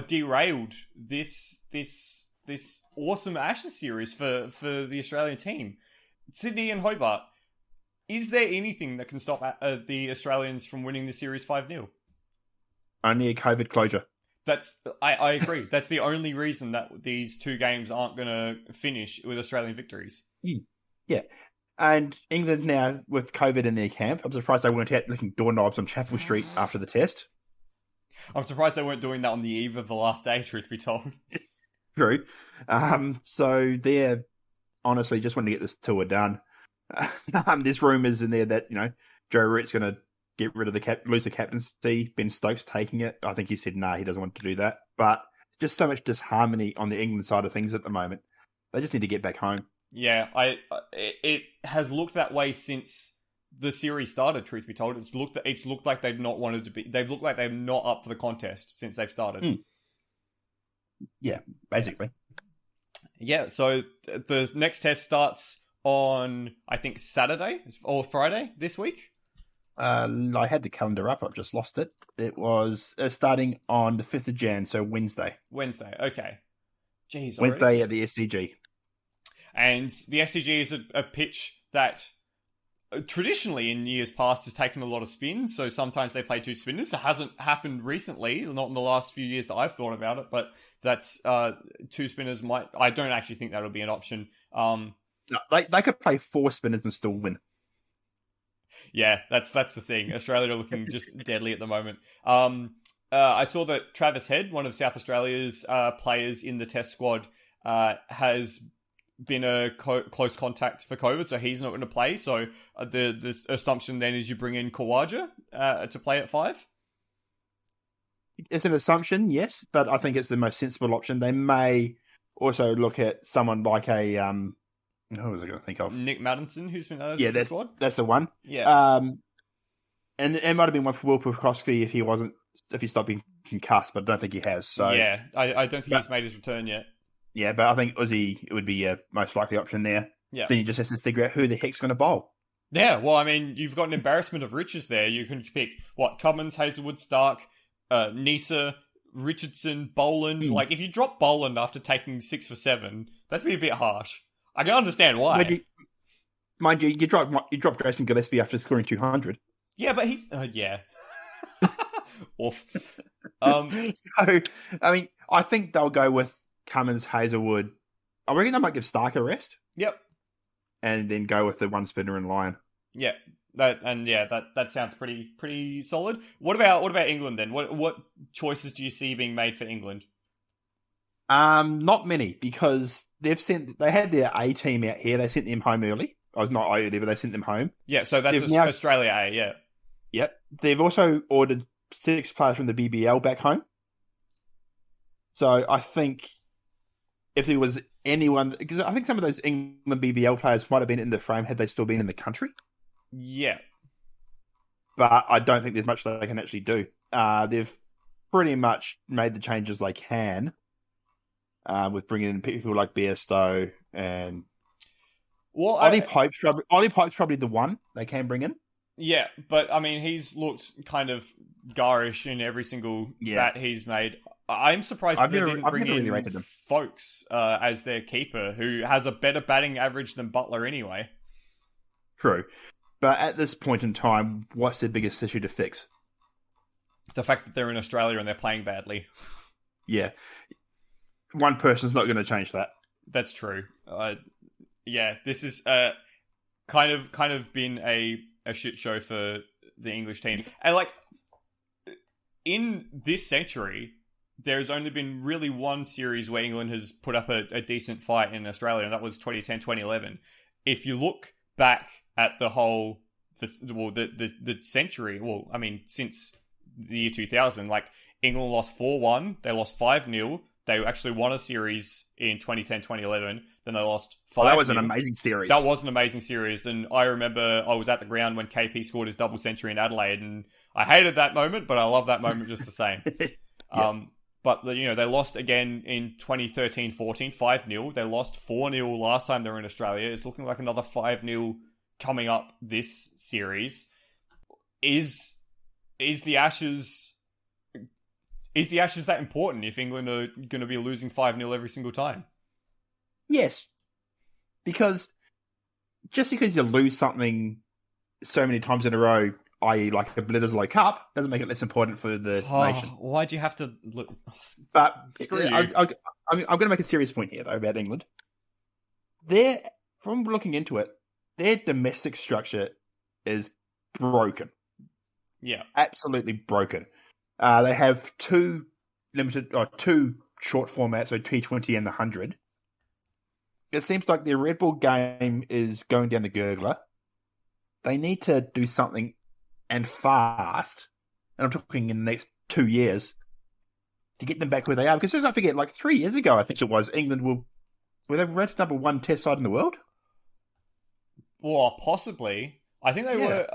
Speaker 1: derailed this awesome Ashes series for the Australian team. Sydney and Hobart, is there anything that can stop the Australians from winning the series 5-0?
Speaker 2: Only a COVID closure.
Speaker 1: I agree. That's the only reason that these 2 games aren't going to finish with Australian victories.
Speaker 2: Yeah. And England now, with COVID in their camp, I'm surprised they weren't out licking doorknobs on Chapel Street after the test.
Speaker 1: I'm surprised they weren't doing that on the eve of the last day, truth be told.
Speaker 2: True. So they're honestly just wanting to get this tour done. There's rumours in there that, Joe Root's going to get rid of lose the captaincy. Ben Stokes taking it. I think he said, he doesn't want to do that. But just so much disharmony on the England side of things at the moment. They just need to get back home.
Speaker 1: Yeah, it has looked that way since the series started, truth be told. It's looked like they've not wanted to be. They've looked like they're not up for the contest since they've started.
Speaker 2: Yeah, basically.
Speaker 1: Yeah, so the next test starts on, I think, Saturday or Friday this week.
Speaker 2: I had the calendar up. I've just lost it. It was starting on the 5th of Jan, so Wednesday.
Speaker 1: Wednesday, okay. Jeez,
Speaker 2: Wednesday
Speaker 1: already?
Speaker 2: at the SCG.
Speaker 1: And the SCG is a pitch that traditionally in years past has taken a lot of spins, so sometimes they play 2 spinners. It hasn't happened recently, not in the last few years that I've thought about it, but that's 2 spinners might... I don't actually think that'll be an option.
Speaker 2: No, they could play 4 spinners and still win.
Speaker 1: Yeah, that's the thing. Australia are looking just deadly at the moment. I saw that Travis Head, one of South Australia's players in the test squad, has been a close contact for COVID, so he's not going to play. So the assumption then is you bring in Khawaja to play at 5?
Speaker 2: It's an assumption, yes, but I think it's the most sensible option. They may also look at someone like a... who was I going to think of?
Speaker 1: Nick Maddinson, who's been added to the squad?
Speaker 2: That's the one.
Speaker 1: Yeah.
Speaker 2: And it might have been one for Will Pucovski if he stopped being concussed, but I don't think he has. So
Speaker 1: yeah, I don't think he's made his return yet.
Speaker 2: Yeah, but I think Uzi would be a most likely option there.
Speaker 1: Yeah.
Speaker 2: Then you just have to figure out who the heck's going to bowl.
Speaker 1: Yeah, well, I mean, you've got an embarrassment of riches there. You can pick, Cummins, Hazelwood, Stark, Nisa, Richardson, Boland. Like, if you drop Boland after taking 6 for 7, that'd be a bit harsh. I can understand why.
Speaker 2: Mind you, you drop Jason Gillespie after scoring 200.
Speaker 1: Yeah, but he's... yeah. Oof.
Speaker 2: So, I mean, I think they'll go with Cummins, Hazelwood. I reckon they might give Stark a rest.
Speaker 1: Yep.
Speaker 2: And then go with the 1 spinner and Lyon.
Speaker 1: Yeah. That sounds pretty solid. What about England then? What choices do you see being made for England?
Speaker 2: Not many, because they had their A team out here. They sent them home early. I was not early, but they sent them home.
Speaker 1: Yeah, so that's Australia A. Yeah.
Speaker 2: Yep. They've also ordered 6 players from the BBL back home. So I think if there was anyone, because I think some of those England BBL players might have been in the frame had they still been in the country.
Speaker 1: Yeah.
Speaker 2: But I don't think there's much that they can actually do. They've pretty much made the changes they can, with bringing in people like Bairstow and Ollie Pope's probably the one they can bring in.
Speaker 1: Yeah, but I mean, he's looked kind of garish in every single bat he's made. I'm surprised they didn't bring in Folks as their keeper, who has a better batting average than Butler anyway.
Speaker 2: True. But at this point in time, what's their biggest issue to fix?
Speaker 1: The fact that they're in Australia and they're playing badly.
Speaker 2: Yeah. One person's not going to change that.
Speaker 1: That's true. This is kind of been a shit show for the English team. And like, in this century, there's only been really one series where England has put up a decent fight in Australia, and that was 2010-2011. If you look back at the whole the century, since the year 2000, like, England lost 4-1, they lost 5-0. They actually won a series in 2010-2011. Then they lost 5-0.
Speaker 2: That was an amazing series.
Speaker 1: That was an amazing series. And I remember I was at the ground when KP scored his double century in Adelaide. And I hated that moment, but I love that moment just the same. Yeah. But they lost again in 2013-14, 5-0. They lost 4-0 last time they were in Australia. It's looking like another 5-0 coming up this series. Is the Ashes that important if England are going to be losing 5-0 every single time?
Speaker 2: Yes. Because just because you lose something so many times in a row, i.e. like a Bledisloe Cup, doesn't make it less important for the nation.
Speaker 1: Why do you have to look?
Speaker 2: But
Speaker 1: screw you.
Speaker 2: I'm going to make a serious point here, though, about England. From looking into it, their domestic structure is broken.
Speaker 1: Yeah.
Speaker 2: Absolutely broken. They have two short formats, so T20 and the 100. It seems like their Red Bull game is going down the gurgler. They need to do something, and fast, and I'm talking in the next 2 years, to get them back where they are. Because as I forget, like 3 years ago, I think it was, England were they ranked number 1 test side in the world?
Speaker 1: Well, possibly. I think they were.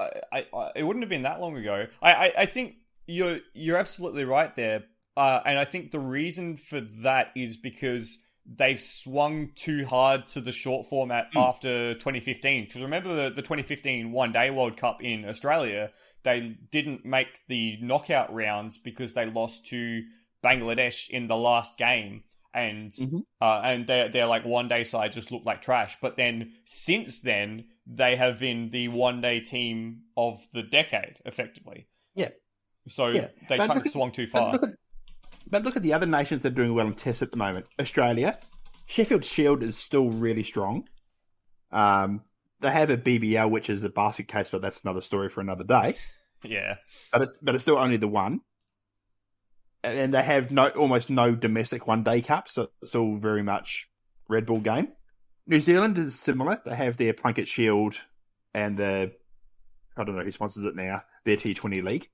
Speaker 1: It wouldn't have been that long ago. I think you're absolutely right there, and I think the reason for that is because they've swung too hard to the short format after 2015. Because remember the 2015 One-Day World Cup in Australia, they didn't make the knockout rounds because they lost to Bangladesh in the last game. And their like one-day side just looked like trash. But then, since then, they have been the one-day team of the decade, effectively.
Speaker 2: Yeah.
Speaker 1: So they kind of swung too far.
Speaker 2: But look at the other nations that are doing well in tests at the moment. Australia, Sheffield Shield is still really strong. They have a BBL, which is a basket case, but that's another story for another day.
Speaker 1: Yeah.
Speaker 2: But it's still only the one. And they have almost no domestic one-day cups, so it's all very much Red Bull game. New Zealand is similar. They have their Plunket Shield and I don't know who sponsors it now, their T20 League.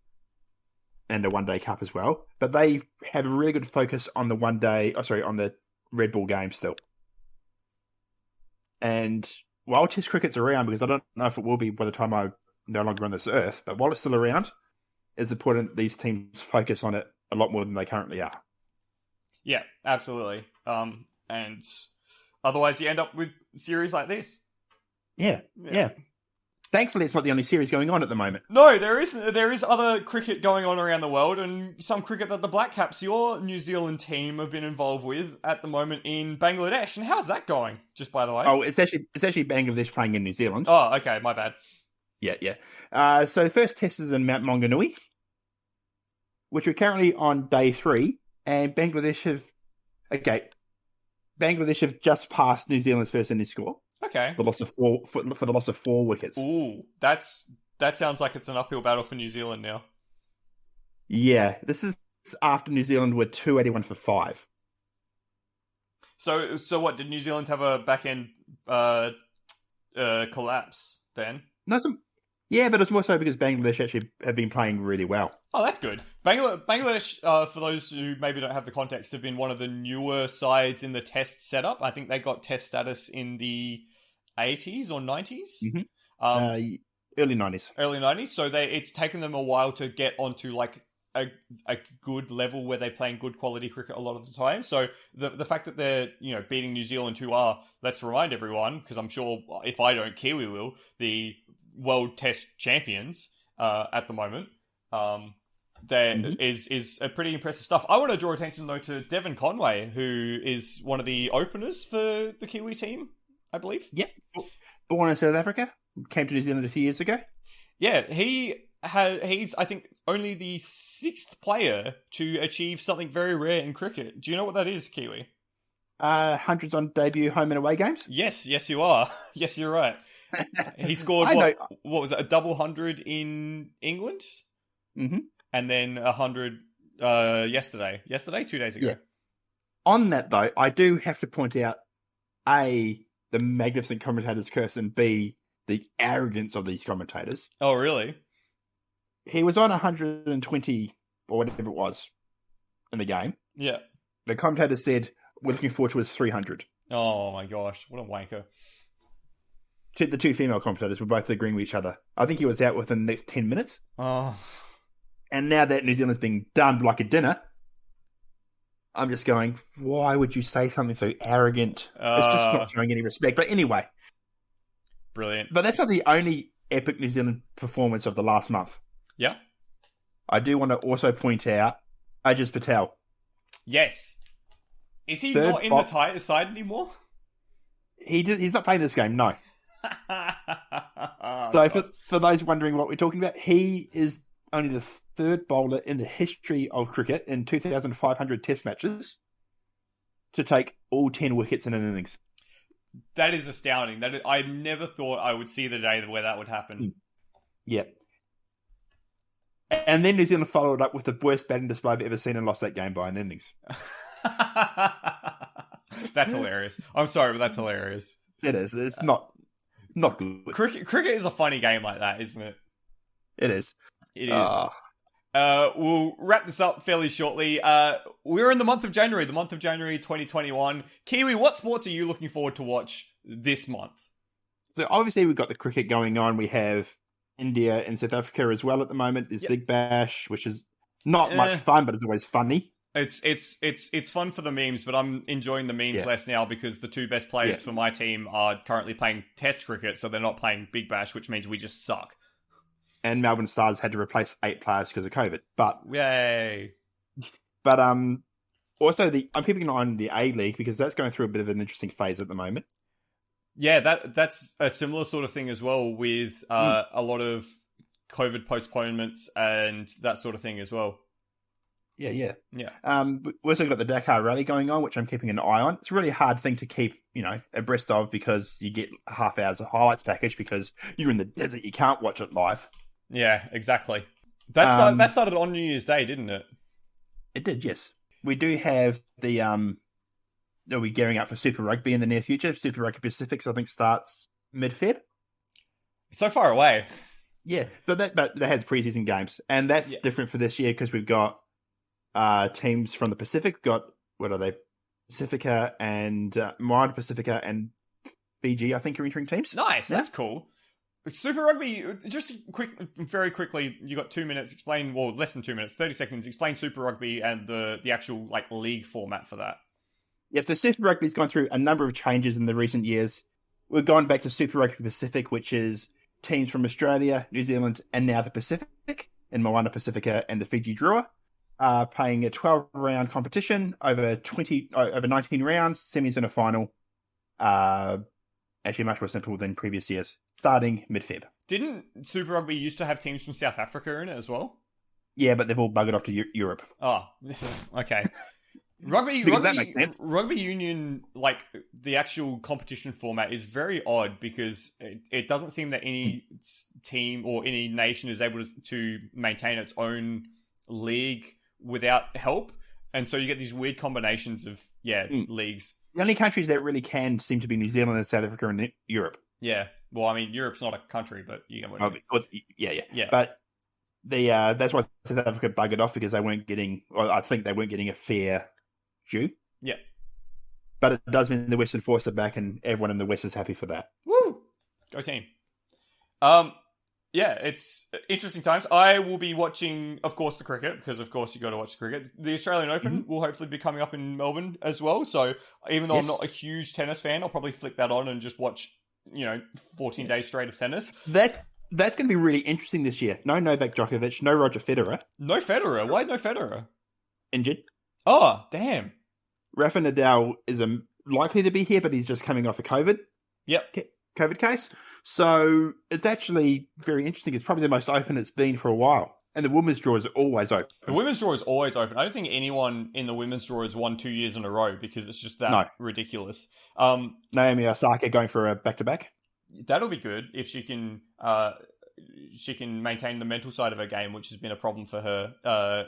Speaker 2: And a one-day cup as well. But they have a really good focus on the on the Red Bull game still. And while Test cricket's around, because I don't know if it will be by the time I'm no longer on this earth, but while it's still around, it's important these teams focus on it a lot more than they currently are.
Speaker 1: Yeah, absolutely. And otherwise you end up with series like this.
Speaker 2: Yeah. Thankfully, it's not the only series going on at the moment.
Speaker 1: No, there is other cricket going on around the world, and some cricket that the Black Caps, your New Zealand team, have been involved with at the moment in Bangladesh. And how's that going? Just by the way.
Speaker 2: Oh, it's actually Bangladesh playing in New Zealand.
Speaker 1: Oh, okay, my bad.
Speaker 2: Yeah. So the first test is in Mount Maunganui, which we're currently on day 3, and Bangladesh have just passed New Zealand's first innings score.
Speaker 1: Okay.
Speaker 2: For the loss of 4 wickets.
Speaker 1: Ooh, that's That sounds like it's an uphill battle for New Zealand now.
Speaker 2: Yeah, this is after New Zealand were 281 for 5.
Speaker 1: So what, did New Zealand have a back-end collapse then?
Speaker 2: No, yeah, but it's more so because Bangladesh actually have been playing really well.
Speaker 1: Oh, that's good. Bangladesh, for those who maybe don't have the context, have been one of the newer sides in the test setup. I think they got test status in the 80s or 90s.
Speaker 2: Mm-hmm. Early 90s.
Speaker 1: Early 90s. So it's taken them a while to get onto like a good level where they're playing good quality cricket a lot of the time. So the fact that they're, beating New Zealand, who are, let's remind everyone, because I'm sure if I don't, Kiwi will, the World Test champions at the moment. Is a pretty impressive stuff. I want to draw attention though to Devon Conway, who is one of the openers for the Kiwi team, I believe.
Speaker 2: Yep. Born in South Africa, came to New Zealand a few years ago. Yeah,
Speaker 1: he's I think only the 6th player to achieve something very rare in cricket. Do you know what that is, Kiwi?
Speaker 2: Hundreds on debut home and away games.
Speaker 1: Yes, you are. Yes, you're right. He scored what was it? A double 100 in England, and then 100 yesterday. 2 days ago.
Speaker 2: Yeah. On that though, I do have to point out A, the magnificent commentators curse, and B, the arrogance of these commentators.
Speaker 1: Oh, really?
Speaker 2: He was on 120 or whatever it was in the game.
Speaker 1: Yeah.
Speaker 2: The commentator said, "We're looking forward to his 300."
Speaker 1: Oh my gosh, what a wanker.
Speaker 2: The 2 female commentators were both agreeing with each other. I think he was out within the next 10 minutes.
Speaker 1: Oh.
Speaker 2: And now that New Zealand's being done like a dinner, I'm just going, why would you say something so arrogant? It's just not showing any respect. But anyway.
Speaker 1: Brilliant.
Speaker 2: But that's not the only epic New Zealand performance of the last month.
Speaker 1: Yeah.
Speaker 2: I do want to also point out Ajaz Patel.
Speaker 1: Yes. Is he not in the side anymore?
Speaker 2: He's not playing this game, no. So for those wondering what we're talking about, he is only the 3rd bowler in the history of cricket in 2,500 test matches to take all 10 wickets in an innings.
Speaker 1: That is astounding. I never thought I would see the day where that would happen.
Speaker 2: Yeah. And then New Zealand followed up with the worst batting display I've ever seen and lost that game by an innings.
Speaker 1: That's hilarious. I'm sorry, but that's hilarious.
Speaker 2: It is. It's not good.
Speaker 1: Cricket is a funny game like that, isn't it?
Speaker 2: It is.
Speaker 1: It is. We'll wrap this up fairly shortly. We're in the month of January 2021. Kiwi, what sports are you looking forward to watch this month?
Speaker 2: So obviously we've got the cricket going on. We have India and South Africa as well at the moment. There's Big Bash, which is not much fun, but it's always funny.
Speaker 1: It's fun for the memes, but I'm enjoying the memes less now because the 2 best players for my team are currently playing Test cricket, so they're not playing Big Bash, which means we just suck.
Speaker 2: And Melbourne Stars had to replace 8 players because of COVID. But
Speaker 1: yay!
Speaker 2: But also I'm keeping an eye on the A League because that's going through a bit of an interesting phase at the moment.
Speaker 1: Yeah, that's a similar sort of thing as well with a lot of COVID postponements and that sort of thing as well.
Speaker 2: Yeah. We also got the Dakar rally going on, which I'm keeping an eye on. It's a really hard thing to keep, abreast of because you get half hours of highlights package because you're in the desert. You can't watch it live.
Speaker 1: Yeah, exactly. That started on New Year's Day, didn't it?
Speaker 2: It did, yes. We do have we're gearing up for Super Rugby in the near future. Super Rugby Pacifics, I think, starts mid-Feb.
Speaker 1: So far away.
Speaker 2: Yeah, but they had preseason games, and that's different for this year because we've got teams from the Pacific. We've got, what are they? Pacifica and Moana Pacifica and Fiji, I think, are entering teams.
Speaker 1: Nice, that's cool. Super Rugby, just very quickly, you got 2 minutes, less than 2 minutes, 30 seconds, explain Super Rugby and the actual league format for that.
Speaker 2: Yep, so Super Rugby's gone through a number of changes in the recent years. We've gone back to Super Rugby Pacific, which is teams from Australia, New Zealand, and now the Pacific, in Moana Pacifica and the Fiji Drua, playing a 12-round competition over 19 rounds, semis and a final. Actually much more simple than previous years, starting mid-Feb.
Speaker 1: Didn't Super Rugby used to have teams from South Africa in it as well?
Speaker 2: Yeah, but they've all buggered off to Europe.
Speaker 1: Oh, okay. Rugby union, the actual competition format is very odd because it doesn't seem that any team or any nation is able to maintain its own league without help. And so you get these weird combinations of, leagues.
Speaker 2: The only countries that really can seem to be New Zealand and South Africa and Europe.
Speaker 1: Yeah. Well, I mean, Europe's not a country, but you get what I mean.
Speaker 2: Yeah. But that's why South Africa buggered off, because I think they weren't getting a fair due.
Speaker 1: Yeah.
Speaker 2: But it does mean the Western Force are back, and everyone in the West is happy for that.
Speaker 1: Woo! Go team. Yeah, it's interesting times. I will be watching, of course, the cricket, because, of course, you got to watch the cricket. The Australian Open will hopefully be coming up in Melbourne as well. So even though I'm not a huge tennis fan, I'll probably flick that on and just watch, 14 days straight of tennis.
Speaker 2: That's going to be really interesting this year. No Novak Djokovic, no Roger Federer.
Speaker 1: No Federer? Why no Federer?
Speaker 2: Injured.
Speaker 1: Oh, damn.
Speaker 2: Rafa Nadal is likely to be here, but he's just coming off a COVID case. So it's actually very interesting. It's probably the most open it's been for a while. And the women's draw is always open.
Speaker 1: The women's draw is always open. I don't think anyone in the women's draw has won 2 years in a row, because it's just that ridiculous.
Speaker 2: Naomi Osaka going for a back-to-back.
Speaker 1: That'll be good if she can maintain the mental side of her game, which has been a problem for her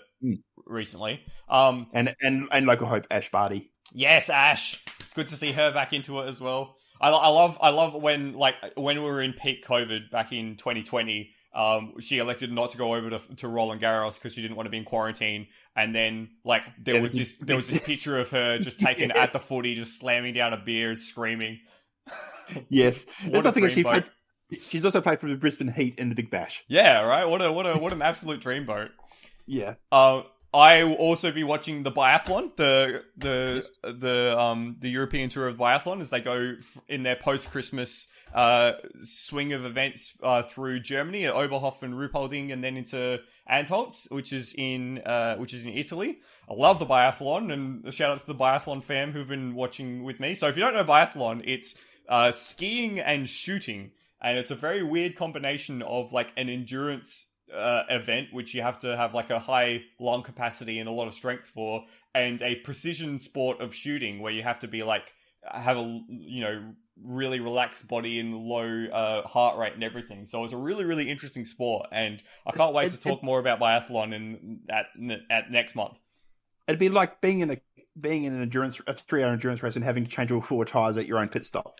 Speaker 1: recently.
Speaker 2: And local hope Ash Barty.
Speaker 1: Yes, Ash. It's good to see her back into it as well. I love when we were in peak COVID back in 2020. She elected not to go over to Roland Garros because she didn't want to be in quarantine, and then there was this picture of her just taken at the footy, just slamming down a beer and screaming.
Speaker 2: Yes, she's also played for the Brisbane Heat in the Big Bash.
Speaker 1: Yeah, right. What an absolute dreamboat.
Speaker 2: Yeah.
Speaker 1: I will also be watching the biathlon, the European tour of biathlon, as they go in their post-Christmas swing of events through Germany at Oberhof and Ruhpolding, and then into Antholz, which is in Italy. I love the biathlon, and a shout out to the biathlon fam who've been watching with me. So if you don't know biathlon, it's skiing and shooting, and it's a very weird combination of an endurance event, which you have to have a high lung capacity and a lot of strength for, and a precision sport of shooting where you have to be have a really relaxed body and low heart rate and everything. So it's a really, really interesting sport, and I can't wait to talk more about biathlon at next month.
Speaker 2: It'd be like being in a 3-hour endurance race and having to change all 4 tires at your own pit stop.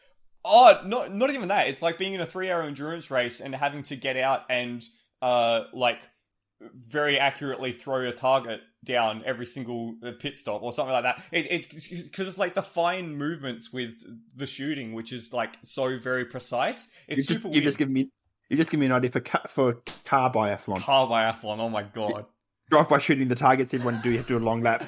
Speaker 1: Oh, not even that. It's like being in a 3-hour endurance race and having to get out and very accurately throw your target down every single pit stop or something like that. It's because it's the fine movements with the shooting, which is so very precise. It's super weird. You just give me an idea for car biathlon. Car biathlon. Oh my god.
Speaker 2: Drive by shooting the targets. Everyone you have to do a long lap.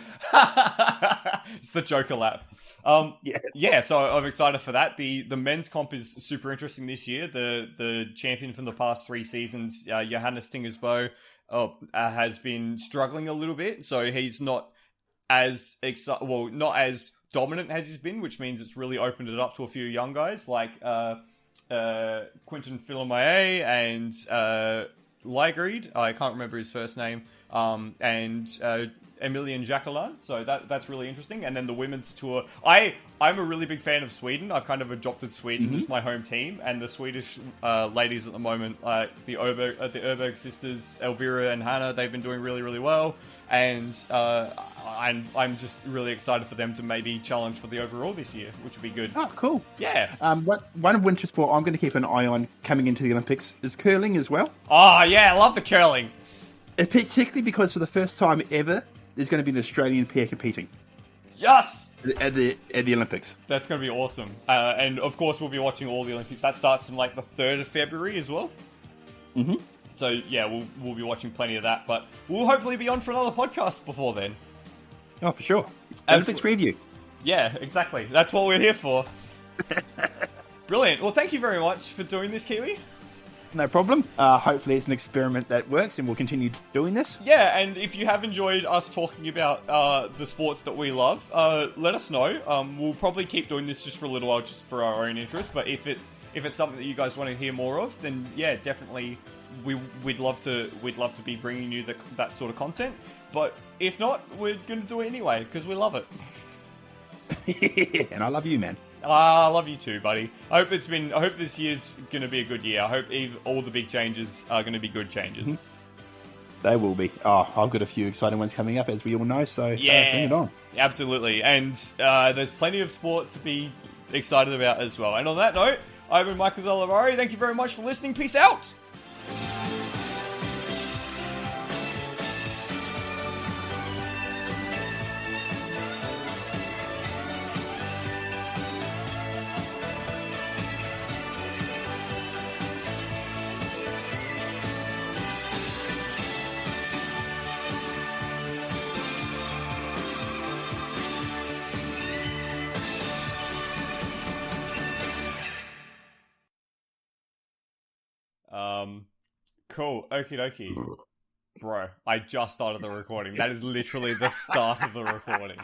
Speaker 1: It's the Joker lap. So I'm excited for that. The men's comp is super interesting this year. The champion from the past 3 seasons, Johannes Tingersbo, has been struggling a little bit. So he's not as not as dominant as he's been, which means it's really opened it up to a few young guys like Quentin Philomae and Ligreed. I can't remember his first name. And Emilian Jacquelin. So that's really interesting. And then the women's tour. I'm a really big fan of Sweden. I've kind of adopted Sweden as my home team. And the Swedish ladies at the moment, the Öberg sisters, Elvira and Hannah, they've been doing really, really well. And I'm just really excited for them to maybe challenge for the overall this year, which would be good.
Speaker 2: Oh, cool.
Speaker 1: Yeah.
Speaker 2: One winter sport I'm going to keep an eye on coming into the Olympics is curling as well.
Speaker 1: Oh, yeah. I love the curling.
Speaker 2: Particularly because for the first time ever, there's going to be an Australian pair competing.
Speaker 1: Yes!
Speaker 2: At the Olympics.
Speaker 1: That's going to be awesome. And of course, we'll be watching all the Olympics. That starts in the 3rd of February as well.
Speaker 2: Mm-hmm.
Speaker 1: So yeah, we'll be watching plenty of that. But we'll hopefully be on for another podcast before then.
Speaker 2: Oh, for sure. Olympics preview.
Speaker 1: Yeah, exactly. That's what we're here for. Brilliant. Well, thank you very much for doing this, Kiwi.
Speaker 2: No problem. Hopefully it's an experiment that works and we'll continue doing this.
Speaker 1: Yeah, and if you have enjoyed us talking about the sports that we love, let us know. We'll probably keep doing this just for a little while, just for our own interest. But if it's something that you guys want to hear more of, then yeah, definitely we'd love to be bringing you that sort of content. But if not, we're going to do it anyway because we love it.
Speaker 2: And I love you, man.
Speaker 1: I love you too, buddy. I hope this year's going to be a good year. I hope all the big changes are going to be good changes.
Speaker 2: Mm-hmm. They will be. Oh, I've got a few exciting ones coming up, as we all know, so bring it on.
Speaker 1: Absolutely. And there's plenty of sport to be excited about as well. And on that note, I've been Michael Zalavari. Thank you very much for listening. Peace out. Cool. Okie dokie. Bro, I just started the recording. That is literally the start of the recording.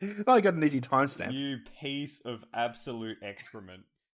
Speaker 2: Well, I got an easy timestamp.
Speaker 1: You piece of absolute excrement.